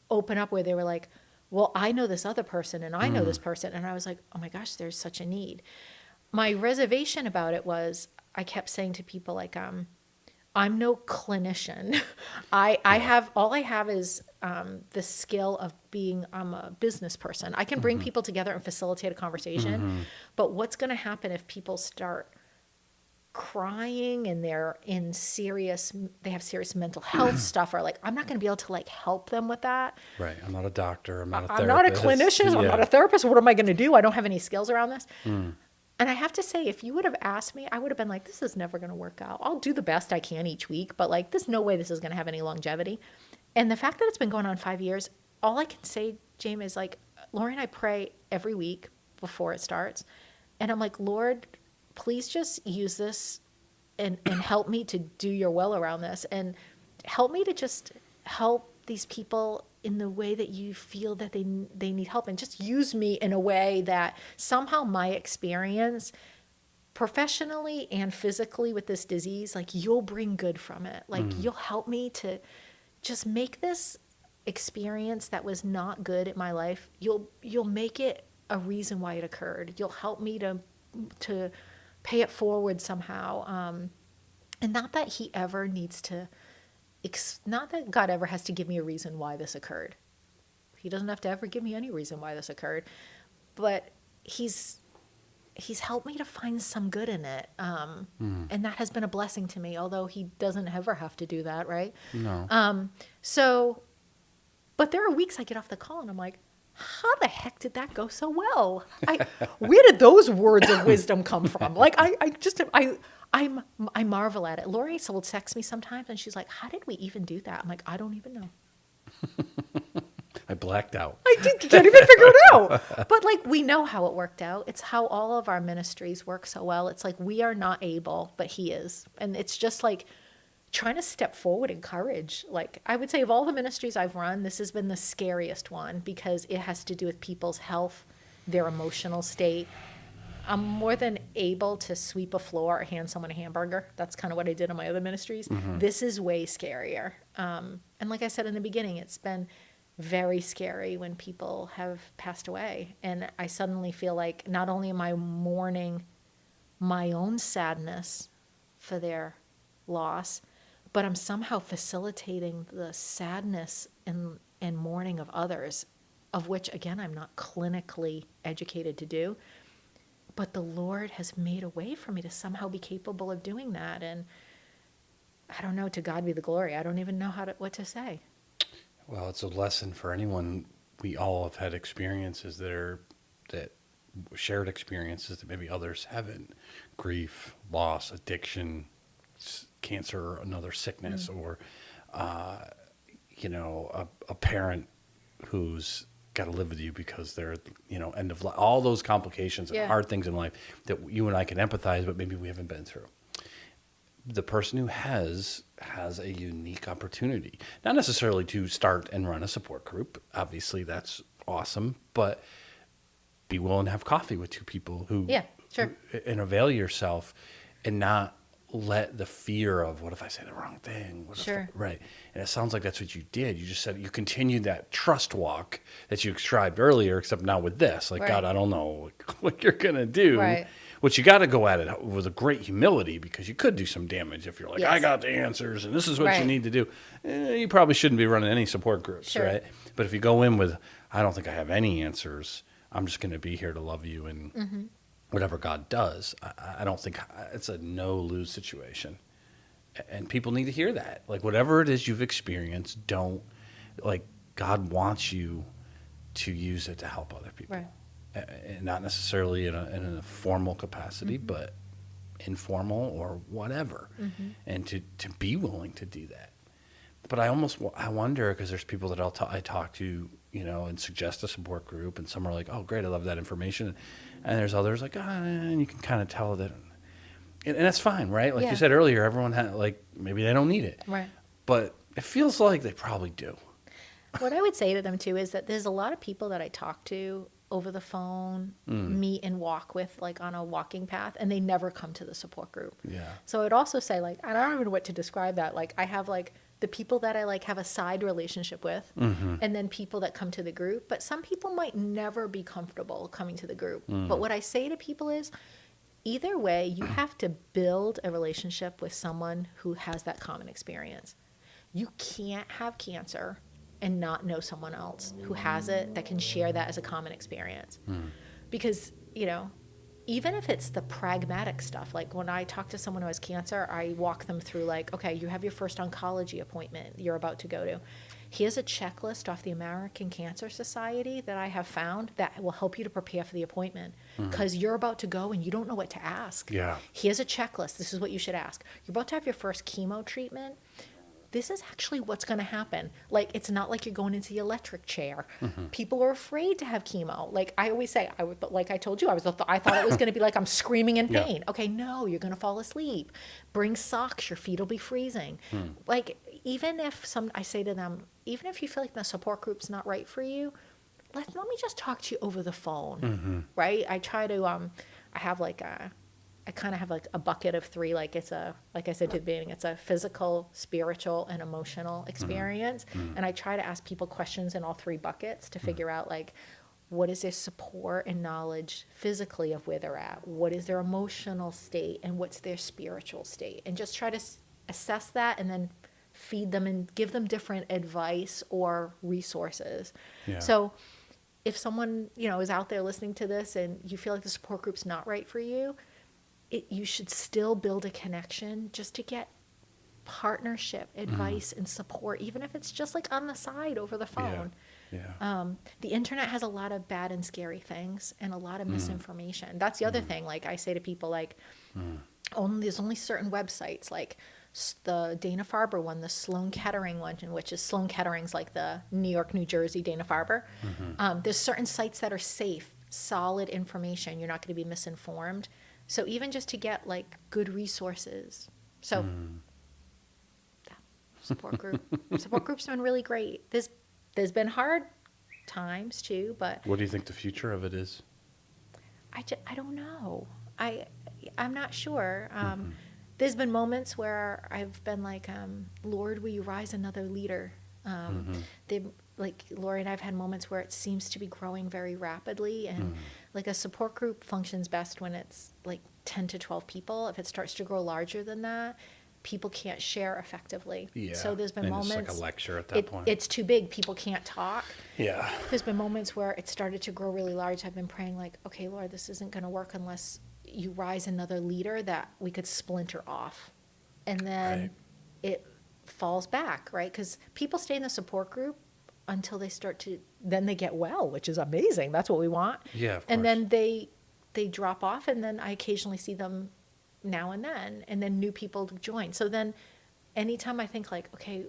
open up where they were like, well, I know this other person and I know this person. And I was like, oh my gosh, there's such a need. My reservation about it was I kept saying to people like, I'm no clinician. I have is the skill of I'm a business person. I can bring people together and facilitate a conversation, but what's going to happen if people start crying and they have serious mental health stuff, or like, I'm not going to be able to like help them with that. Right. I'm not a doctor. I'm not a therapist. I'm not a clinician. I'm not a therapist. What am I going to do? I don't have any skills around this. And I have to say, if you would have asked me, I would have been like, this is never going to work out. I'll do the best I can each week, but like, there's no way this is going to have any longevity. And the fact that it's been going on 5 years, all I can say, James, is like, Lori and I pray every week before it starts. And I'm like, Lord, please just use this and help me to do your will around this, and help me to just help these people in the way that you feel that they need help, and just use me in a way that somehow my experience professionally and physically with this disease, like you'll bring good from it. Like you'll help me to just make this experience that was not good in my life, you'll make it a reason why it occurred. You'll help me to pay it forward somehow. And not that he ever needs to, not that God ever has to give me a reason why this occurred. He doesn't have to ever give me any reason why this occurred, but he's helped me to find some good in it. And that has been a blessing to me, although he doesn't ever have to do that. Right. No. But there are weeks I get off the call and I'm like, how the heck did that go so well? Where did those words of wisdom come from? Like, I marvel at it. Lori will text me sometimes and she's like, how did we even do that? I'm like, I don't even know. I blacked out. Can't even figure it out. But like, we know how it worked out. It's how all of our ministries work so well. It's like, we are not able, but he is. And it's just like trying to step forward in courage. Like, I would say of all the ministries I've run, this has been the scariest one because it has to do with people's health, their emotional state. I'm more than able to sweep a floor or hand someone a hamburger. That's kind of what I did in my other ministries. This is way scarier. And like I said in the beginning, it's been very scary when people have passed away. And I suddenly feel like not only am I mourning my own sadness for their loss, but I'm somehow facilitating the sadness and mourning of others, of which, again, I'm not clinically educated to do. But the Lord has made a way for me to somehow be capable of doing that. And I don't know, to God be the glory. I don't even know what to say. Well, it's a lesson for anyone. We all have had experiences that shared experiences that maybe others haven't. Grief, loss, addiction, cancer, or another sickness, or, a parent who's got to live with you because they're, end of life, all those complications and hard things in life that you and I can empathize, but maybe we haven't been through. The person who has a unique opportunity, not necessarily to start and run a support group. Obviously, that's awesome, but be willing to have coffee with two people who, and avail yourself, and not let the fear of what if I say the wrong thing? Right. And it sounds like that's what you did. You just said you continued that trust walk that you described earlier, except now with this. Like, God, I don't know what you're going to do. Right. Which you got to go at it with a great humility, because you could do some damage if you're like, I got the answers and this is what you need to do. You probably shouldn't be running any support groups, right? But if you go in with, I don't think I have any answers, I'm just going to be here to love you and whatever God does, I don't think it's a no-lose situation. And people need to hear that. Like, whatever it is you've experienced, God wants you to use it to help other people. Right. And not necessarily in a formal capacity, but informal or whatever, and to be willing to do that. But I wonder, because there's people that I talk to, and suggest a support group, and some are like, oh, great, I love that information. And there's others like, and you can kind of tell that, and that's fine, right? Like you said earlier, everyone maybe they don't need it. Right. But it feels like they probably do. What I would say to them too is that there's a lot of people that I talk to over the phone, meet and walk with, like on a walking path, and they never come to the support group. Yeah. So I'd also say, like, I don't even know what to describe that. Like, I have like the people that I have a side relationship with, and then people that come to the group. But some people might never be comfortable coming to the group. But what I say to people is, either way, you have to build a relationship with someone who has that common experience. You can't have cancer and not know someone else who has it that can share that as a common experience. Because, even if it's the pragmatic stuff, like when I talk to someone who has cancer, I walk them through okay, you have your first oncology appointment you're about to go to. Here's a checklist off the American Cancer Society that I have found that will help you to prepare for the appointment, because you're about to go and you don't know what to ask. Yeah. Here's a checklist. This is what you should ask. You're about to have your first chemo treatment. This is actually what's going to happen. Like, it's not like you're going into the electric chair. People are afraid to have chemo. Like I always say, like I told you, I thought it was going to be like I'm screaming in pain. Yeah. Okay, no, you're going to fall asleep. Bring socks. Your feet will be freezing. Like, even if I say to them, even if you feel like the support group's not right for you, let me just talk to you over the phone, right? I try to, I kind of have a bucket of three. Like, it's like I said to the beginning, it's a physical, spiritual, and emotional experience. And I try to ask people questions in all three buckets to figure out, what is their support and knowledge physically of where they're at? What is their emotional state? And what's their spiritual state? And just try to assess that, and then feed them and give them different advice or resources. Yeah. So if someone, is out there listening to this and you feel like the support group's not right for you, you should still build a connection just to get partnership, advice, and support, even if it's just on the side over the phone. Yeah. The internet has a lot of bad and scary things and a lot of misinformation. That's the other thing. I say to people, there's only certain websites, like the Dana-Farber one, the Sloan Kettering one, which is Sloan Kettering's the New York, New Jersey Dana-Farber. There's certain sites that are safe, solid information. You're not going to be misinformed. So even just to get good resources. So support group. Support group's been really great. There's been hard times too, but What do you think the future of it is? I don't know. I'm not sure. There's been moments where I've been like, Lord, will you rise another leader? Like Lori and I've had moments where it seems to be growing very rapidly, and like a support group functions best when it's like 10 to 12 people. If it starts to grow larger than that, people can't share effectively. Yeah. So there's been and moments. It's like a lecture at that point. It's too big. People can't talk. Yeah. There's been moments where it started to grow really large. I've been praying like, okay, Lord, this isn't going to work unless you rise another leader that we could splinter off. And then Right. it falls back, right? Because people stay in the support group until they start to, then they get well, which is amazing. That's what we want. Yeah, of And course. then they drop off, and then I occasionally see them now and then new people join. So then anytime I think like, okay,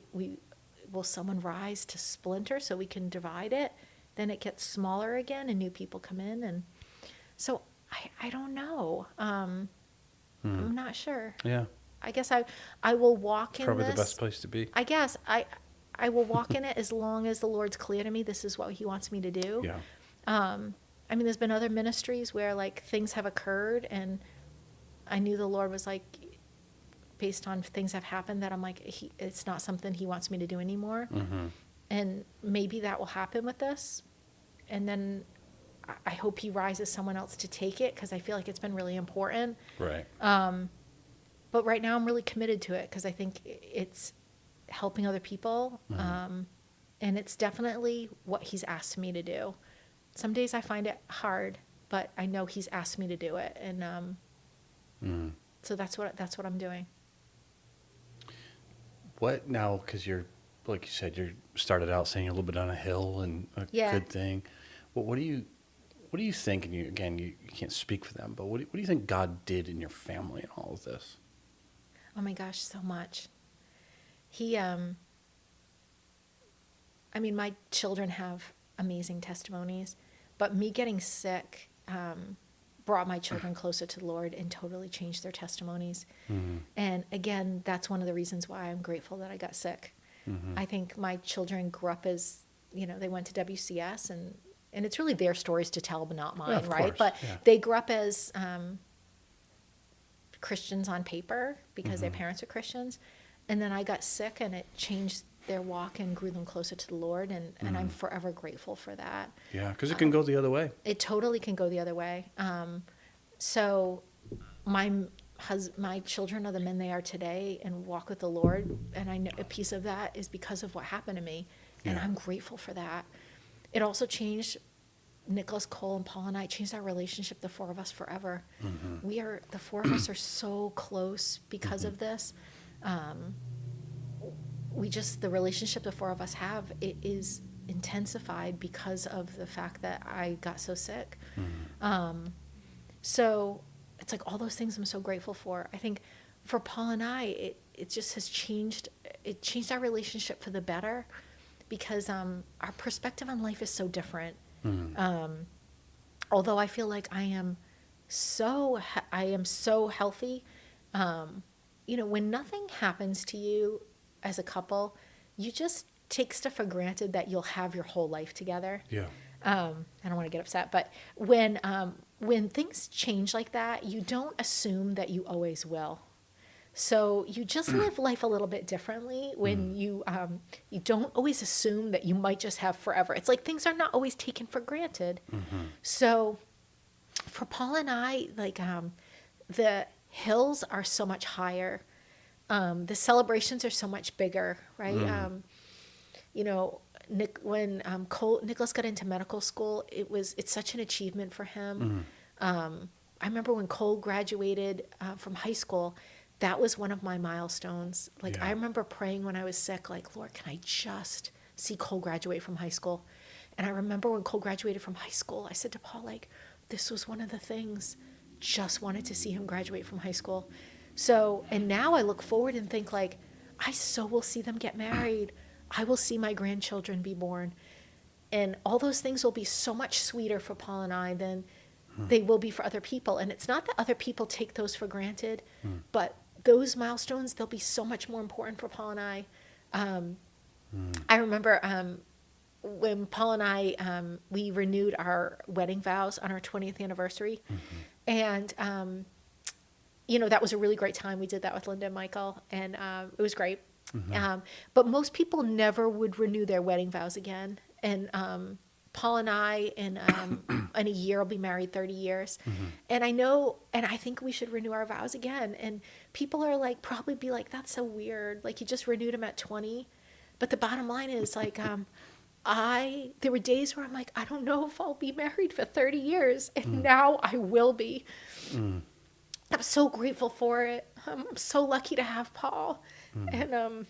will someone rise to splinter so we can divide it, then it gets smaller again and new people come in. And so I don't know. I'm not sure. Yeah. I guess I will walk in Probably this. the best place to be. I guess I will walk in it as long as the Lord's clear to me this is what he wants me to do. Yeah. I mean, there's been other ministries where like things have occurred and I knew the Lord was like, based on things have happened, that I'm like, it's not something he wants me to do anymore. And maybe that will happen with this. And then I hope he rises someone else to take it, because I feel like it's been really important. Right. But right now I'm really committed to it because I think it's helping other people. And it's definitely what he's asked me to do. Some days I find it hard, but I know he's asked me to do it. And so that's what I'm doing. What now, because you're, like you said, you started out saying a little bit on a hill and a Yeah. good thing. Well, what do you think, and you can't speak for them, but what do you think God did in your family in all of this? Oh my gosh, so much. He, I mean, my children have amazing testimonies, but me getting sick brought my children closer to the Lord and totally changed their testimonies. And again, that's one of the reasons why I'm grateful that I got sick. I think my children grew up as, they went to WCS, and it's really their stories to tell, but not mine, Yeah, of right? course, But yeah. they grew up as Christians on paper because their parents are Christians. And then I got sick, and it changed their walk and grew them closer to the Lord. And I'm forever grateful for that. Yeah, because it can go the other way. It totally can go the other way. So my children are the men they are today and walk with the Lord. And I know a piece of that is because of what happened to me. And Yeah. I'm grateful for that. It also changed Nicholas, Cole, and Paul and I, changed our relationship, the four of us, forever. The four of us are so close because of this. The relationship the four of us have, it is intensified because of the fact that I got so sick. So it's like all those things I'm so grateful for. I think for Paul and I, it just has changed. It changed our relationship for the better because our perspective on life is so different. Although I feel like I am so healthy. When nothing happens to you as a couple, you just take stuff for granted that you'll have your whole life together. Yeah. I don't want to get upset, but when things change like that, you don't assume that you always will. So you just live life a little bit differently when you don't always assume that you might just have forever. It's like things are not always taken for granted. So for Paul and I, like the hills are so much higher. The celebrations are so much bigger, right? When Nicholas got into medical school, it's such an achievement for him. I remember when Cole graduated from high school, that was one of my milestones. Like, Yeah. I remember praying when I was sick, like, Lord, can I just see Cole graduate from high school? And I remember when Cole graduated from high school, I said to Paul, like, this was one of the things, just wanted to see him graduate from high school. So, and now I look forward and think, like, I so will see them get married. I will see my grandchildren be born. And all those things will be so much sweeter for Paul and I than they will be for other people. And it's not that other people take those for granted, but those milestones, they'll be so much more important for Paul and I. I remember when Paul and I, we renewed our wedding vows on our 20th anniversary. And, that was a really great time. We did that with Linda and Michael, and it was great. But most people never would renew their wedding vows again. And Paul and I, in a year, will be married 30 years. And I know, and I think we should renew our vows again. And people are like, probably be like, that's so weird. Like, you just renewed them at 20. But the bottom line is, like, there were days where I'm like, I don't know if I'll be married for 30 years. And now I will be. I'm so grateful for it. I'm so lucky to have Paul. And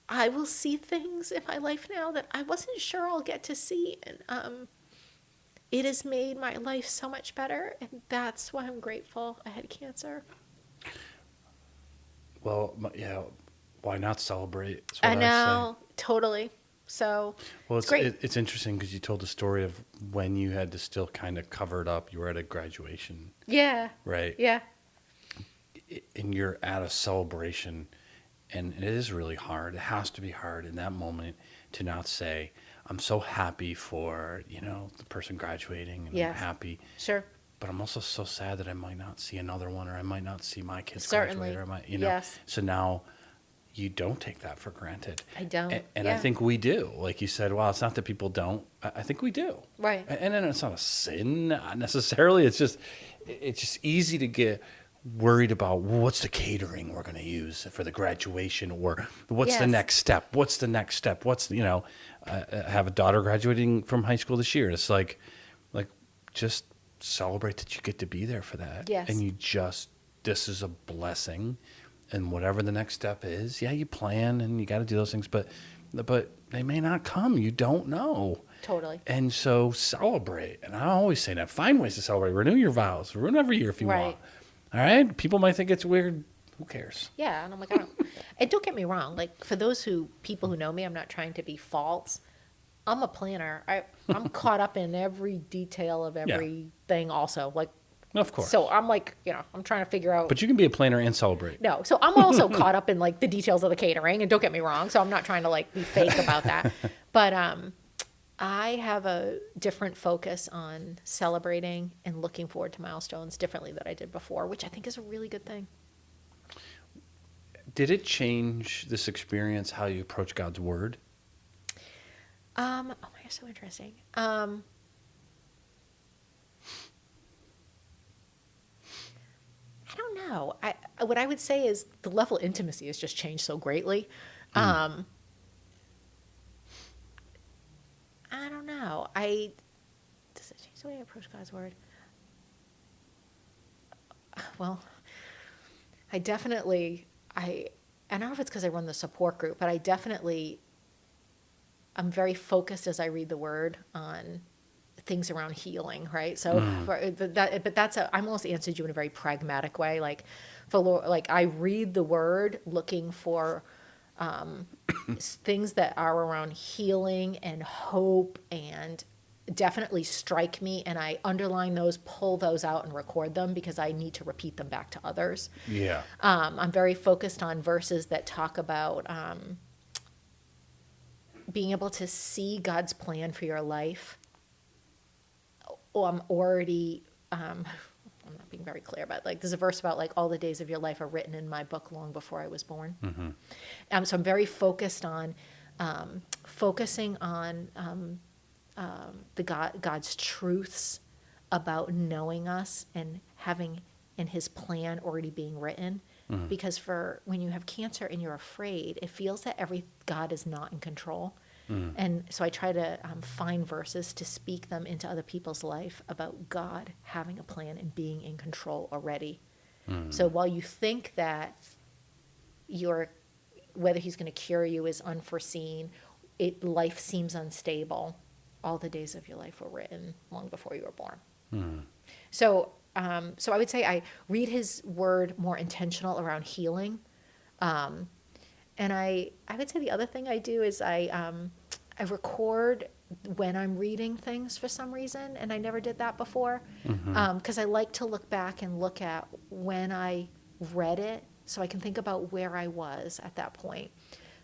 I will see things in my life now that I wasn't sure I'll get to see. And it has made my life so much better. And that's why I'm grateful I had cancer. Well, yeah, why not celebrate? Is I what know, say. totally. So, well, it's great. It's interesting because you told the story of when you had to still kind of cover it up. You were at a graduation. Yeah. Right? Yeah. And you're at a celebration, and it is really hard. It has to be hard in that moment to not say, I'm so happy for, the person graduating, and I'm happy. Sure. But I'm also so sad that I might not see another one, or I might not see my kids Certainly. graduate, or I might, Yes. So now you don't take that for granted. I don't. And I think we do. Like you said, well, it's not that people don't. I think we do. Right. And then it's not a sin necessarily. It's just easy to get worried about, well, what's the catering we're going to use for the graduation, or what's the next step? What's the next step? I have a daughter graduating from high school this year. It's like just celebrate that you get to be there for that. Yes. And this is a blessing. And whatever the next step is, you plan and you got to do those things, but they may not come. You don't know. Totally. And so celebrate. And I always say that. Find ways to celebrate. Renew your vows. Renew every year if you want. All right? People might think it's weird. Who cares? Yeah. And I'm like, and don't get me wrong. Like, for people who know me, I'm not trying to be false. I'm a planner. I'm caught up in every detail of everything also. Like, of course. So I'm like, I'm trying to figure out. But you can be a planner and celebrate. No. So I'm also caught up in like the details of the catering, and don't get me wrong. So I'm not trying to like be fake about that. But I have a different focus on celebrating and looking forward to milestones differently than I did before, which I think is a really good thing. Did it change this experience how you approach God's word? Oh my gosh, so interesting. I don't know. What I would say is the level of intimacy has just changed so greatly. I don't know. Does it change the way I approach God's word? Well, I don't know if it's because I run the support group, but I'm very focused as I read the word on things around healing, right? So, I almost answered you in a very pragmatic way. Like, I read the word looking for things that are around healing and hope, and definitely strike me, and I underline those, pull those out, and record them because I need to repeat them back to others. Yeah. I'm very focused on verses that talk about being able to see God's plan for your life. I'm not being very clear about, like, there's a verse about, like, all the days of your life are written in my book long before I was born. Mm-hmm. So I'm very focused on focusing on God's truths about knowing us and having in his plan already being written. Mm-hmm. Because when you have cancer and you're afraid, it feels that God is not in control. Mm. And so I try to find verses to speak them into other people's life about God having a plan and being in control already. Mm. So while you think that whether he's going to cure you is unforeseen, life seems unstable, all the days of your life were written long before you were born. Mm. So I would say I read his word more intentional around healing. And I would say the other thing I do is I record when I'm reading things for some reason, and I never did that before, because I like to look back and look at when I read it so I can think about where I was at that point.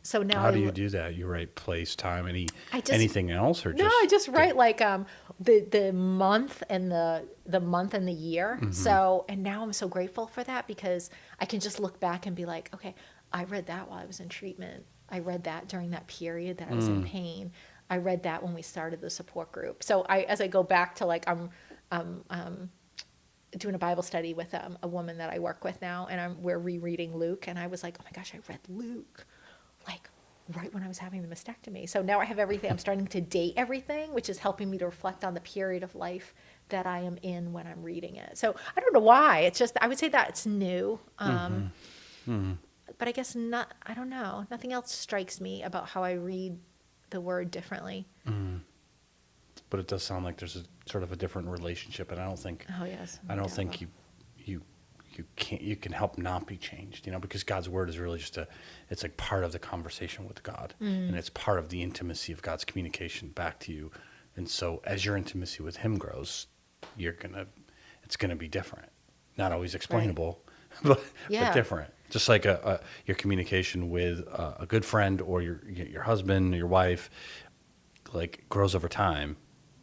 So now How do you do that? You write place, time, anything else, or no, just I just write like the month and the month and the year. So, and now I'm so grateful for that because I can just look back and be like, okay, I read that while I was in treatment. I read that during that period that I was in pain. I read that when we started the support group. So as I go back to like doing a Bible study with a woman that I work with now, and we're rereading Luke, and I was like, oh my gosh, I read Luke like right when I was having the mastectomy. So now I have everything. I'm starting to date everything, which is helping me to reflect on the period of life that I am in when I'm reading it. So I don't know why. It's just, I would say that it's new. But I guess not, I don't know. Nothing else strikes me about how I read the word differently. But it does sound like there's a sort of a different relationship, and I don't think. Oh yes. I don't think you can help not be changed, because God's word is really it's like part of the conversation with God, and it's part of the intimacy of God's communication back to you. And so as your intimacy with him grows, it's gonna be different. Not always explainable, right. but different. Just like your communication with a good friend or your husband or your wife, like grows over time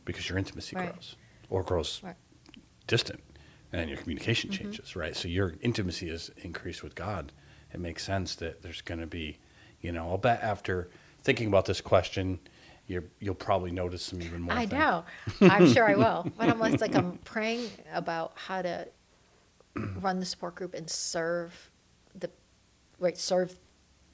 because your intimacy grows or grows distant. And your communication changes, right? So your intimacy is increased with God. It makes sense that there's going to be, I'll bet after thinking about this question, you'll probably notice some even more things. know. I'm sure I will. But I'm praying about how to run the support group and serve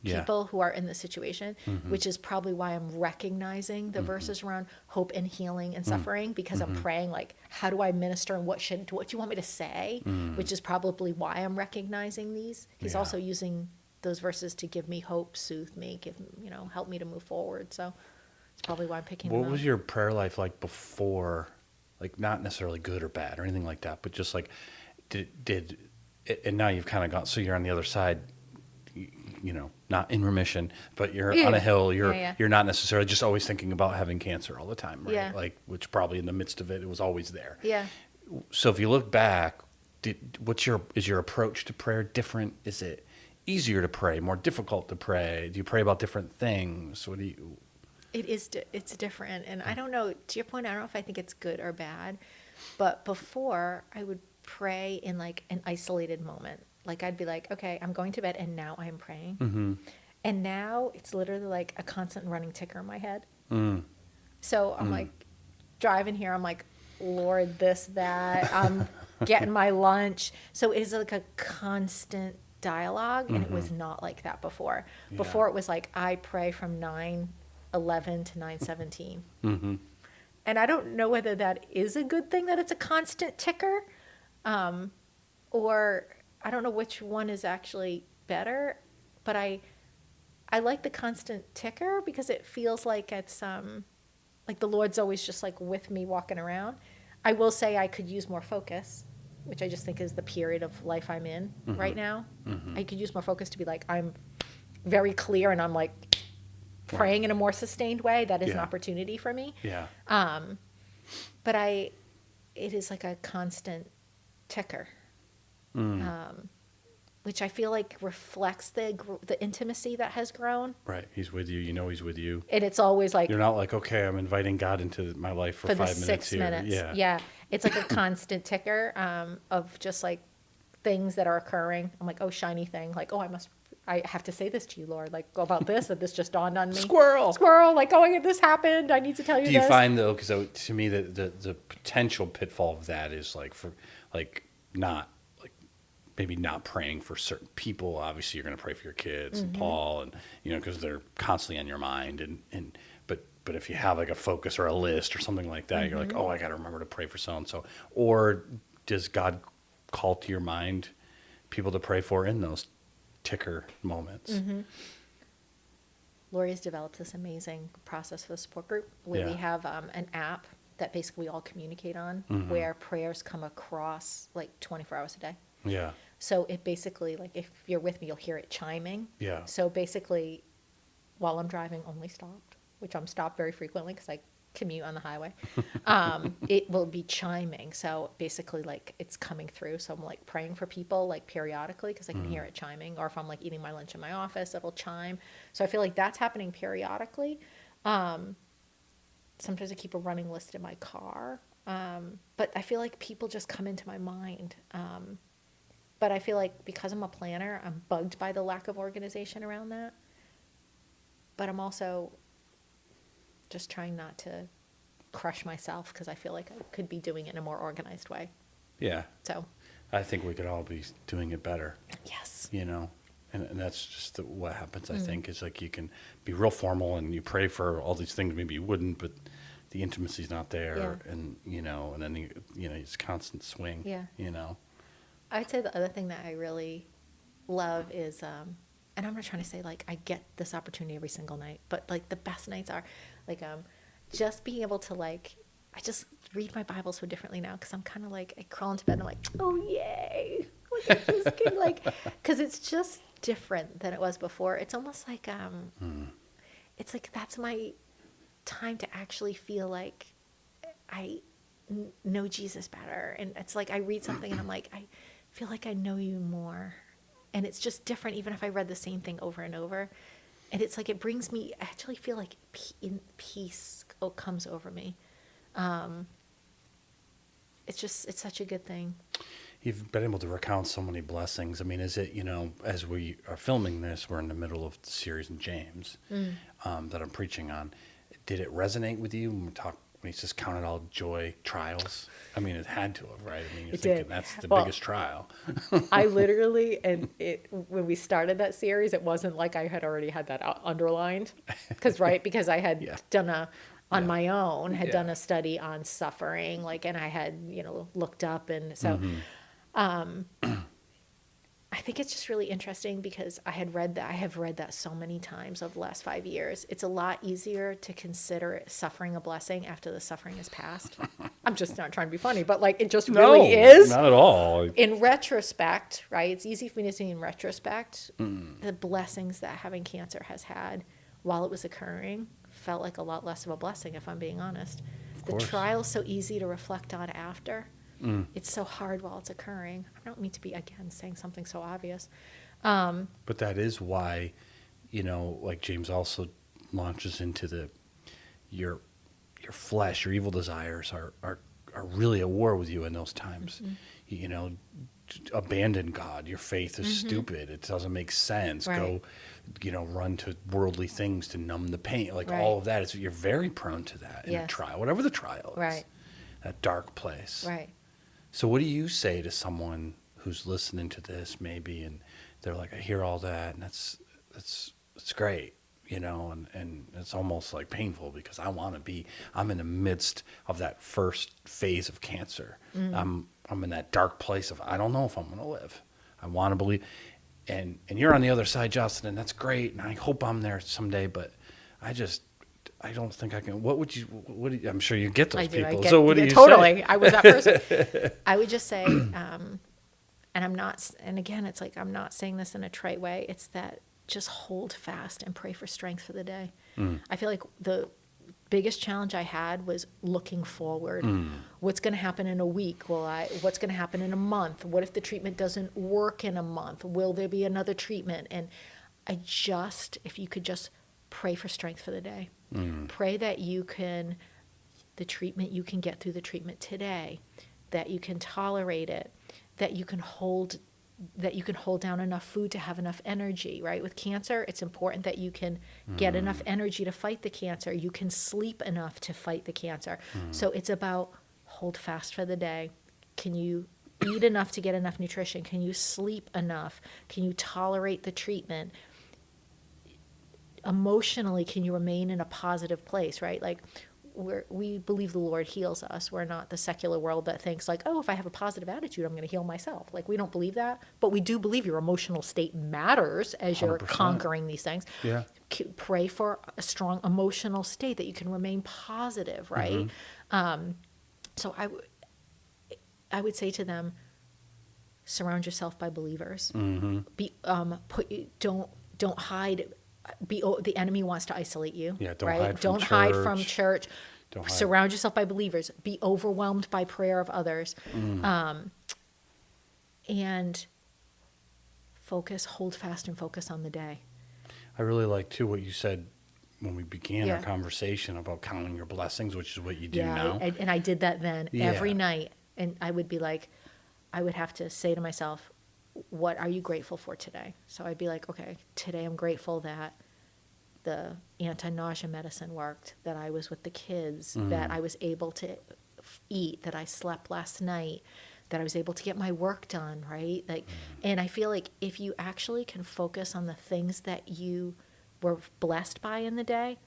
people who are in this situation, which is probably why I'm recognizing the verses around hope and healing and suffering, because I'm praying like, how do I minister and what do you want me to say? Which is probably why I'm recognizing these. He's also using those verses to give me hope, soothe me, help me to move forward. So it's probably why I'm picking them up. What was your prayer life like before? Like not necessarily good or bad or anything like that, but just like and now you've kind of gone, so you're on the other side, not in remission, but you're on a hill. You're not necessarily just always thinking about having cancer all the time, right? Yeah. Like, which probably in the midst of it was always there. Yeah. So if you look back, is your approach to prayer different? Is it easier to pray, more difficult to pray? Do you pray about different things? It's different. And I don't know, to your point, I don't know if I think it's good or bad, but before I would pray in like an isolated moment. Like I'd be like, okay, I'm going to bed and now I am praying. And now it's literally like a constant running ticker in my head. So I'm like driving here. I'm like, Lord, this, that, I'm getting my lunch. So it is like a constant dialogue. And it was not like that before. Yeah. Before it was like, I pray from 9:11 to 9:17. And I don't know whether that is a good thing that it's a constant ticker, or I don't know which one is actually better, but I like the constant ticker because it feels like it's like the Lord's always just like with me walking around. I will say I could use more focus, which I just think is the period of life I'm in right now. I could use more focus to be like, I'm very clear and I'm like praying in a more sustained way. That is an opportunity for me. Yeah. But it is like a constant ticker. Which I feel like reflects the intimacy that has grown. Right. He's with you. He's with you. And it's always like... You're not like, okay, I'm inviting God into my life for 5 minutes here. 6 minutes. Yeah. It's like a constant ticker of just like things that are occurring. I'm like, oh, shiny thing. Like, oh, I have to say this to you, Lord. Like, about this, that this just dawned on me. Squirrel. Like, oh, this happened. I need to tell you this. Do you find, though, because to me, the potential pitfall of that is like, maybe not praying for certain people. Obviously, you're going to pray for your kids and Paul, and because they're constantly on your mind. But if you have like a focus or a list or something like that, you're like, oh, I got to remember to pray for so and so. Or does God call to your mind people to pray for in those ticker moments? Lori has developed this amazing process for the support group where we have an app that basically we all communicate on, where prayers come across like 24 hours a day. Yeah. So it basically, like, if you're with me, you'll hear it chiming. Yeah. So basically, while I'm driving, only stopped, which I'm stopped very frequently because I commute on the highway, it will be chiming. So basically, like, it's coming through. So I'm like praying for people like periodically because I can hear it chiming. Or if I'm like eating my lunch in my office, it'll chime. So I feel like that's happening periodically. Sometimes I keep a running list in my car. But I feel like people just come into my mind. But I feel like because I'm a planner, I'm bugged by the lack of organization around that. But I'm also just trying not to crush myself because I feel like I could be doing it in a more organized way. Yeah. So I think we could all be doing it better, yes. you know? And that's just what happens, I think, is like you can be real formal and you pray for all these things maybe you wouldn't, but the intimacy's not there. Yeah. And, you know, and then, it's constant swing, Yeah. you know? I'd say the other thing that I really love is, and I'm not trying to say like I get this opportunity every single night, but like the best nights are like just being able to like, I just read my Bible so differently now because I'm kind of like, I crawl into bed and I'm like, oh yay, like, I just can, like, because it's just different than it was before. It's almost like it's like that's my time to actually feel like I know Jesus better, and it's like I read something and I'm like, I feel like I know you more. And it's just different, even if I read the same thing over and over. And it's like, it brings me, I actually feel like peace comes over me. It's such a good thing. You've been able to recount so many blessings. I mean, is it, as we are filming this, we're in the middle of the series in James that I'm preaching on. Did it resonate with you when he just counted all joy, trials? I mean, it had to have, right? I mean, you're thinking that's the biggest trial. I literally, when we started that series, it wasn't like I had already had that underlined. Because I had done on my own, done a study on suffering, like, and I had, looked up. And so I think it's just really interesting because I have read that so many times over the last 5 years. It's a lot easier to consider suffering a blessing after the suffering is past. I'm just not trying to be funny, but like it just really is. Not at all. In retrospect, right? It's easy for me to see in retrospect the blessings that having cancer has had while it was occurring felt like a lot less of a blessing, if I'm being honest. The trial's so easy to reflect on after. It's so hard while it's occurring. I don't mean to be, again, saying something so obvious. But that is why, like James also launches into your flesh, your evil desires are really at war with you in those times. Abandon God. Your faith is stupid. It doesn't make sense. Right. Go, run to worldly things to numb the pain. Like all of that. You're very prone to that in a trial, whatever the trial is. Right. That dark place. Right. So what do you say to someone who's listening to this maybe and they're like, I hear all that and it's great, and it's almost like painful because I'm in the midst of that first phase of cancer. I'm in that dark place of, I don't know if I'm going to live. I want to believe. And you're on the other side, Josten, and that's great. And I hope I'm there someday, but I don't think I can. I'm sure you get those people. So what do you totally. say? I was that person. I would just say, and I'm not, and again, it's like, I'm not saying this in a trite way. It's that just hold fast and pray for strength for the day. I feel like the biggest challenge I had was looking forward. What's going to happen in a week? What's going to happen in a month? What if the treatment doesn't work in a month? Will there be another treatment? And if you could just pray for strength for the day. Pray that you can get through the treatment today, that you can tolerate it, that you can hold down enough food to have enough energy, right? With cancer, it's important that you can get enough energy to fight the cancer. You can sleep enough to fight the cancer. So it's about hold fast for the day. Can you eat enough to get enough nutrition? Can you sleep enough? Can you tolerate the treatment? Emotionally, can you remain in a positive place, right? Like we believe the Lord heals us. We're not the secular world that thinks like, oh, if I have a positive attitude, I'm going to heal myself. Like we don't believe that, but we do believe your emotional state matters as you're 100%. Conquering these things. Yeah. Pray for a strong emotional state that you can remain positive, right? So I would say to them, surround yourself by believers. Don't hide. The enemy wants to isolate you. Yeah, don't right? hide from Don't church. hide from church. Don't hide. Surround yourself by believers. Be overwhelmed by prayer of others. And hold fast and focus on the day. I really like, too, what you said when we began our Yeah. conversation about counting your blessings, which is what you do Yeah, now. and I did that then every Yeah. night. And I would be like, I would have to say to myself, what are you grateful for today? So I'd be like, okay, today I'm grateful that the anti-nausea medicine worked, that I was with the kids, that I was able to eat, that I slept last night, that I was able to get my work done, right? Like, and I feel like if you actually can focus on the things that you were blessed by in the day,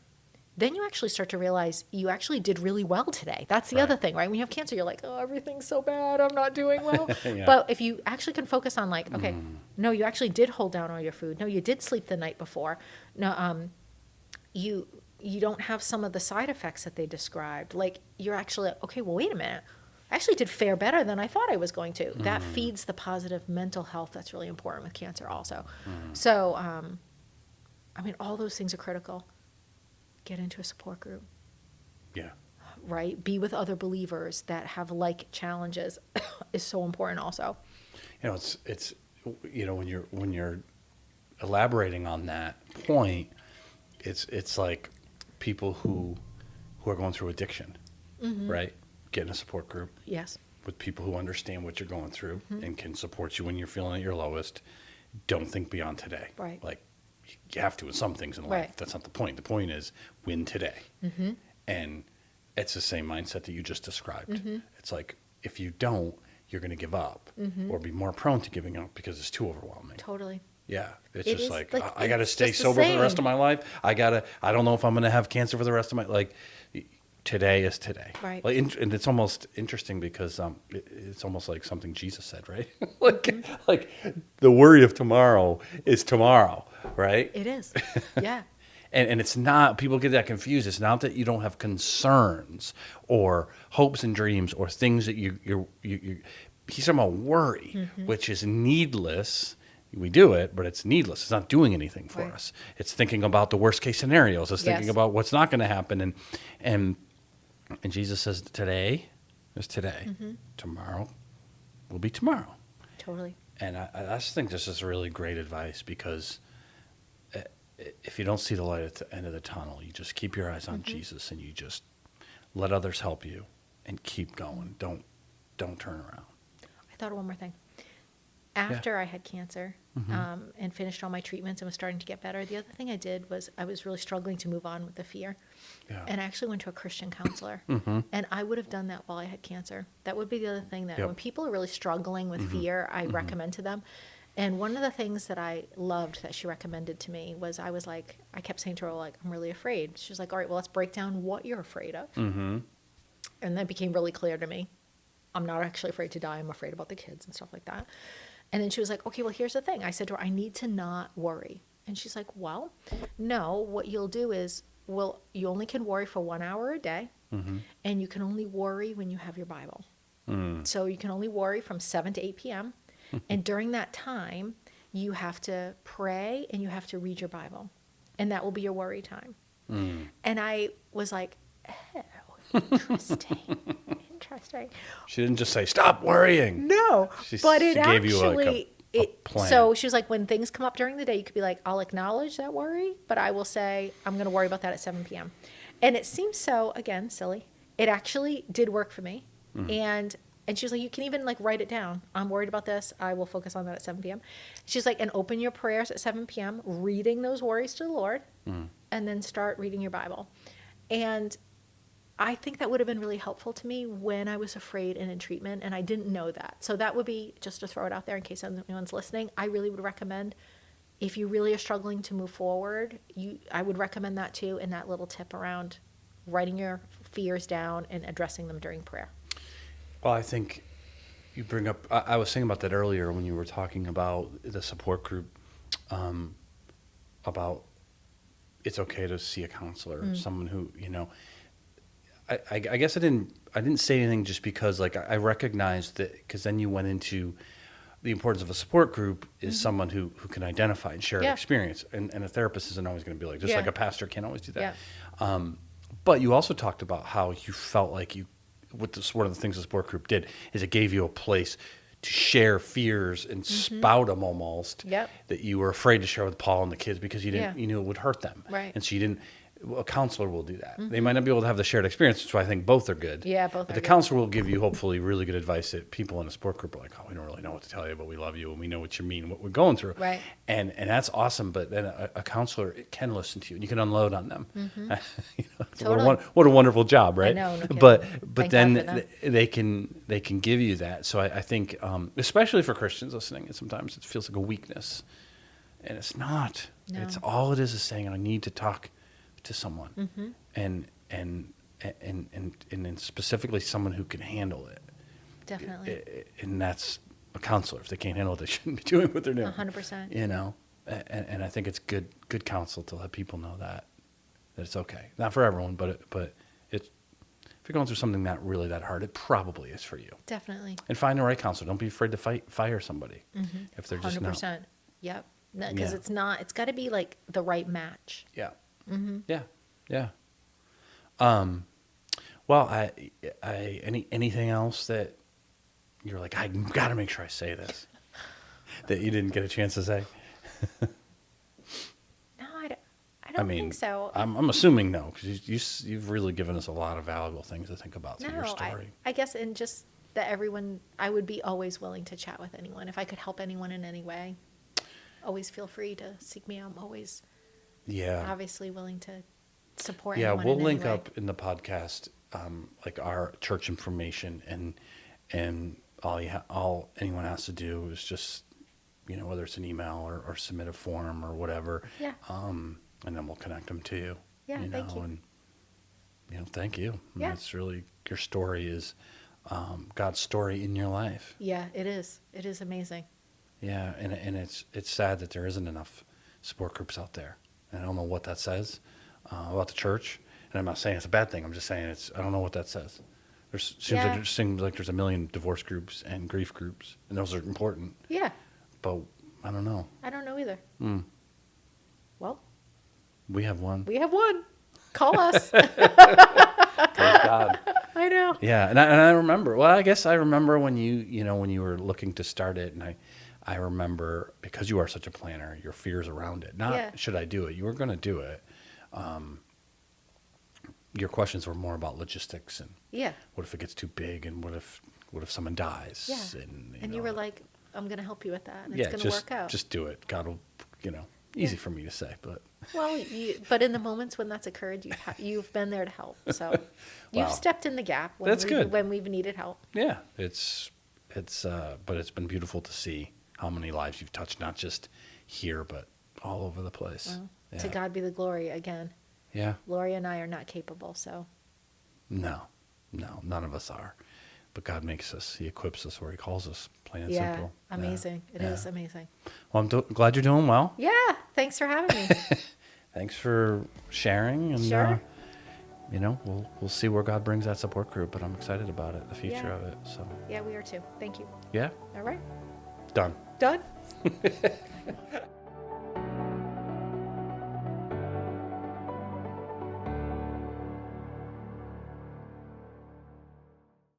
then you actually start to realize you actually did really well today. That's the Right. other thing, right? When you have cancer, you're like, oh, everything's so bad. I'm not doing well. Yeah. But if you actually can focus on like, okay, no, you actually did hold down all your food. No, you did sleep the night before. No, you don't have some of the side effects that they described. Like you're actually, okay, well, wait a minute. I actually did fare better than I thought I was going to. That feeds the positive mental health that's really important with cancer also. So, I mean, all those things are critical. Get into a support group, Yeah. right? Be with other believers that have like challenges is so important also. You know, it's when you're elaborating on that point, it's like people who are going through addiction, right? Get in a support group Yes. with people who understand what you're going through and can support you when you're feeling at your lowest. Don't think beyond today. Right. Like you have to in some things in life. Right. That's not the point. The point is win today. And it's the same mindset that you just described. It's like if you don't, you're going to give up or be more prone to giving up because it's too overwhelming. Totally. Yeah, it's It just is, like, like, I got to it's stay just the sober for the rest same. of my life. I don't know if I'm going to have cancer for the rest of my like. Today is today. Right. Like, and it's almost interesting because it's almost like something Jesus said, right? like the worry of tomorrow is tomorrow, right? It is. Yeah. And it's not, people get that confused. It's not that you don't have concerns or hopes and dreams or things that you he's talking about worry, which is needless. We do it, but it's needless. It's not doing anything for Right. us. It's thinking about the worst case scenarios. It's thinking Yes. about what's not going to happen. And Jesus says today is today. Tomorrow will be tomorrow. Totally. And I just think this is really great advice because if you don't see the light at the end of the tunnel, you just keep your eyes on Jesus and you just let others help you and keep going. Don't turn around. I thought of one more thing. After I had cancer and finished all my treatments and was starting to get better, the other thing I did was I was really struggling to move on with the fear. Yeah. And I actually went to a Christian counselor. And I would have done that while I had cancer. That would be the other thing that Yep. when people are really struggling with fear, I recommend to them. And one of the things that I loved that she recommended to me was I kept saying to her, like, I'm really afraid. She was like, all right, well, let's break down what you're afraid of. And that became really clear to me. I'm not actually afraid to die. I'm afraid about the kids and stuff like that. And then she was like, okay, well, here's the thing. I said to her, I need to not worry. And she's like, well, no, what you'll do is, well, you only can worry for 1 hour a day. And you can only worry when you have your Bible. So you can only worry from 7 to 8 p.m. And during that time, you have to pray and you have to read your Bible. And that will be your worry time. And I was like, oh, interesting. Interesting. She didn't just say, stop worrying. No, but it she gave you actually, a plan. so she was like, when things come up during the day, you could be like, I'll acknowledge that worry, but I will say, I'm going to worry about that at 7 p.m. And it seems so, again, silly. It actually did work for me. And she was like, you can even like write it down. I'm worried about this. I will focus on that at 7 p.m. She's like, and open your prayers at 7 p.m., reading those worries to the Lord, and then start reading your Bible. And I think that would have been really helpful to me when I was afraid and in treatment, and I didn't know that. So that would be, just to throw it out there in case anyone's listening, I really would recommend, if you really are struggling to move forward, I would recommend that too, and that little tip around writing your fears down and addressing them during prayer. Well, I think you bring up, I was thinking about that earlier when you were talking about the support group, about it's okay to see a counselor, someone who, I guess I didn't say anything just because like I recognized that, because then you went into the importance of a support group is someone who can identify and share an experience, and a therapist isn't always going to be like, just like a pastor can't always do that. But you also talked about how you felt like one of the things the support group did is it gave you a place to share fears and spout them almost. Yep. That you were afraid to share with Paul and the kids because you knew it would hurt them. Right. And so you didn't. A counselor will do that. They might not be able to have the shared experience, which I think both are good. Yeah, both But are the good. counselor will give you hopefully really good advice that people in a support group are like, oh, we don't really know what to tell you, but we love you and we know what you mean and what we're going through. Right. And that's awesome. But then a counselor can listen to you and you can unload on them. Totally. What a wonderful job, right? I know, no kidding. But Thank then God for them. they can give you that. So I think especially for Christians listening, sometimes it feels like a weakness, and it's not. No. It's all it is saying I need to talk to someone, Mm-hmm. and specifically someone who can handle it. Definitely. And that's a counselor. If they can't handle it, they shouldn't be doing what they're doing. 100%. And I think it's good counsel to let people know that it's okay. Not for everyone, but it's if you're going through something that hard, it probably is for you. Definitely. And find the right counselor. Don't be afraid to fire somebody if they're just 100%. not. Yep. Because Yeah. it's got to be like the right match. Yeah. Mm-hmm. Yeah. Well, anything else that you're like, I got to make sure I say this that you didn't get a chance to say? No, I don't think so. I'm assuming no, because you've really given us a lot of valuable things to think about through your No, story. I guess, and just that I would be always willing to chat with anyone. If I could help anyone in any way, always feel free to seek me out. I'm always obviously willing to support anyone we'll in any link way. up in the podcast like our church information, and all anyone has to do is just whether it's an email or submit a form or whatever. Yeah. And then we'll connect them to you. Yeah, thank you. And thank you. Yeah. It's really, your story is God's story in your life. Yeah, it is. It is amazing. Yeah, and it's sad that there isn't enough support groups out there. And I don't know what that says about the church. And I'm not saying it's a bad thing. I'm just saying I don't know what that says. Seems like there's a million divorce groups and grief groups, and those are important. Yeah. But I don't know. I don't know either. Well, We have one. we have one. Call us. Praise God. I know. Yeah, and I remember. Well, I guess I remember when when you were looking to start it, and I remember, because you are such a planner, your fears around it. Not should I do it? You were going to do it. Your questions were more about logistics and what if it gets too big, and what if someone dies? Yeah. And you were like, I'm going to help you with that, and it's going to work out. Just do it. God will, easy for me to say, but. Well, but in the moments when that's occurred, you've been there to help. So you've stepped in the gap when we've needed help. Yeah, but it's been beautiful to see how many lives you've touched, not just here, but all over the place. Well, to God be the glory again. Yeah. Lori and I are not capable, so. No, none of us are. But God makes us, He equips us where He calls us, plain and simple. Amazing. It is amazing. Well, I'm glad you're doing well. Yeah, thanks for having me. Thanks for sharing. And, Sure. we'll see where God brings that support group, but I'm excited about it, the future of it. So. Yeah, we are too. Thank you. Yeah. All right. Done. Done?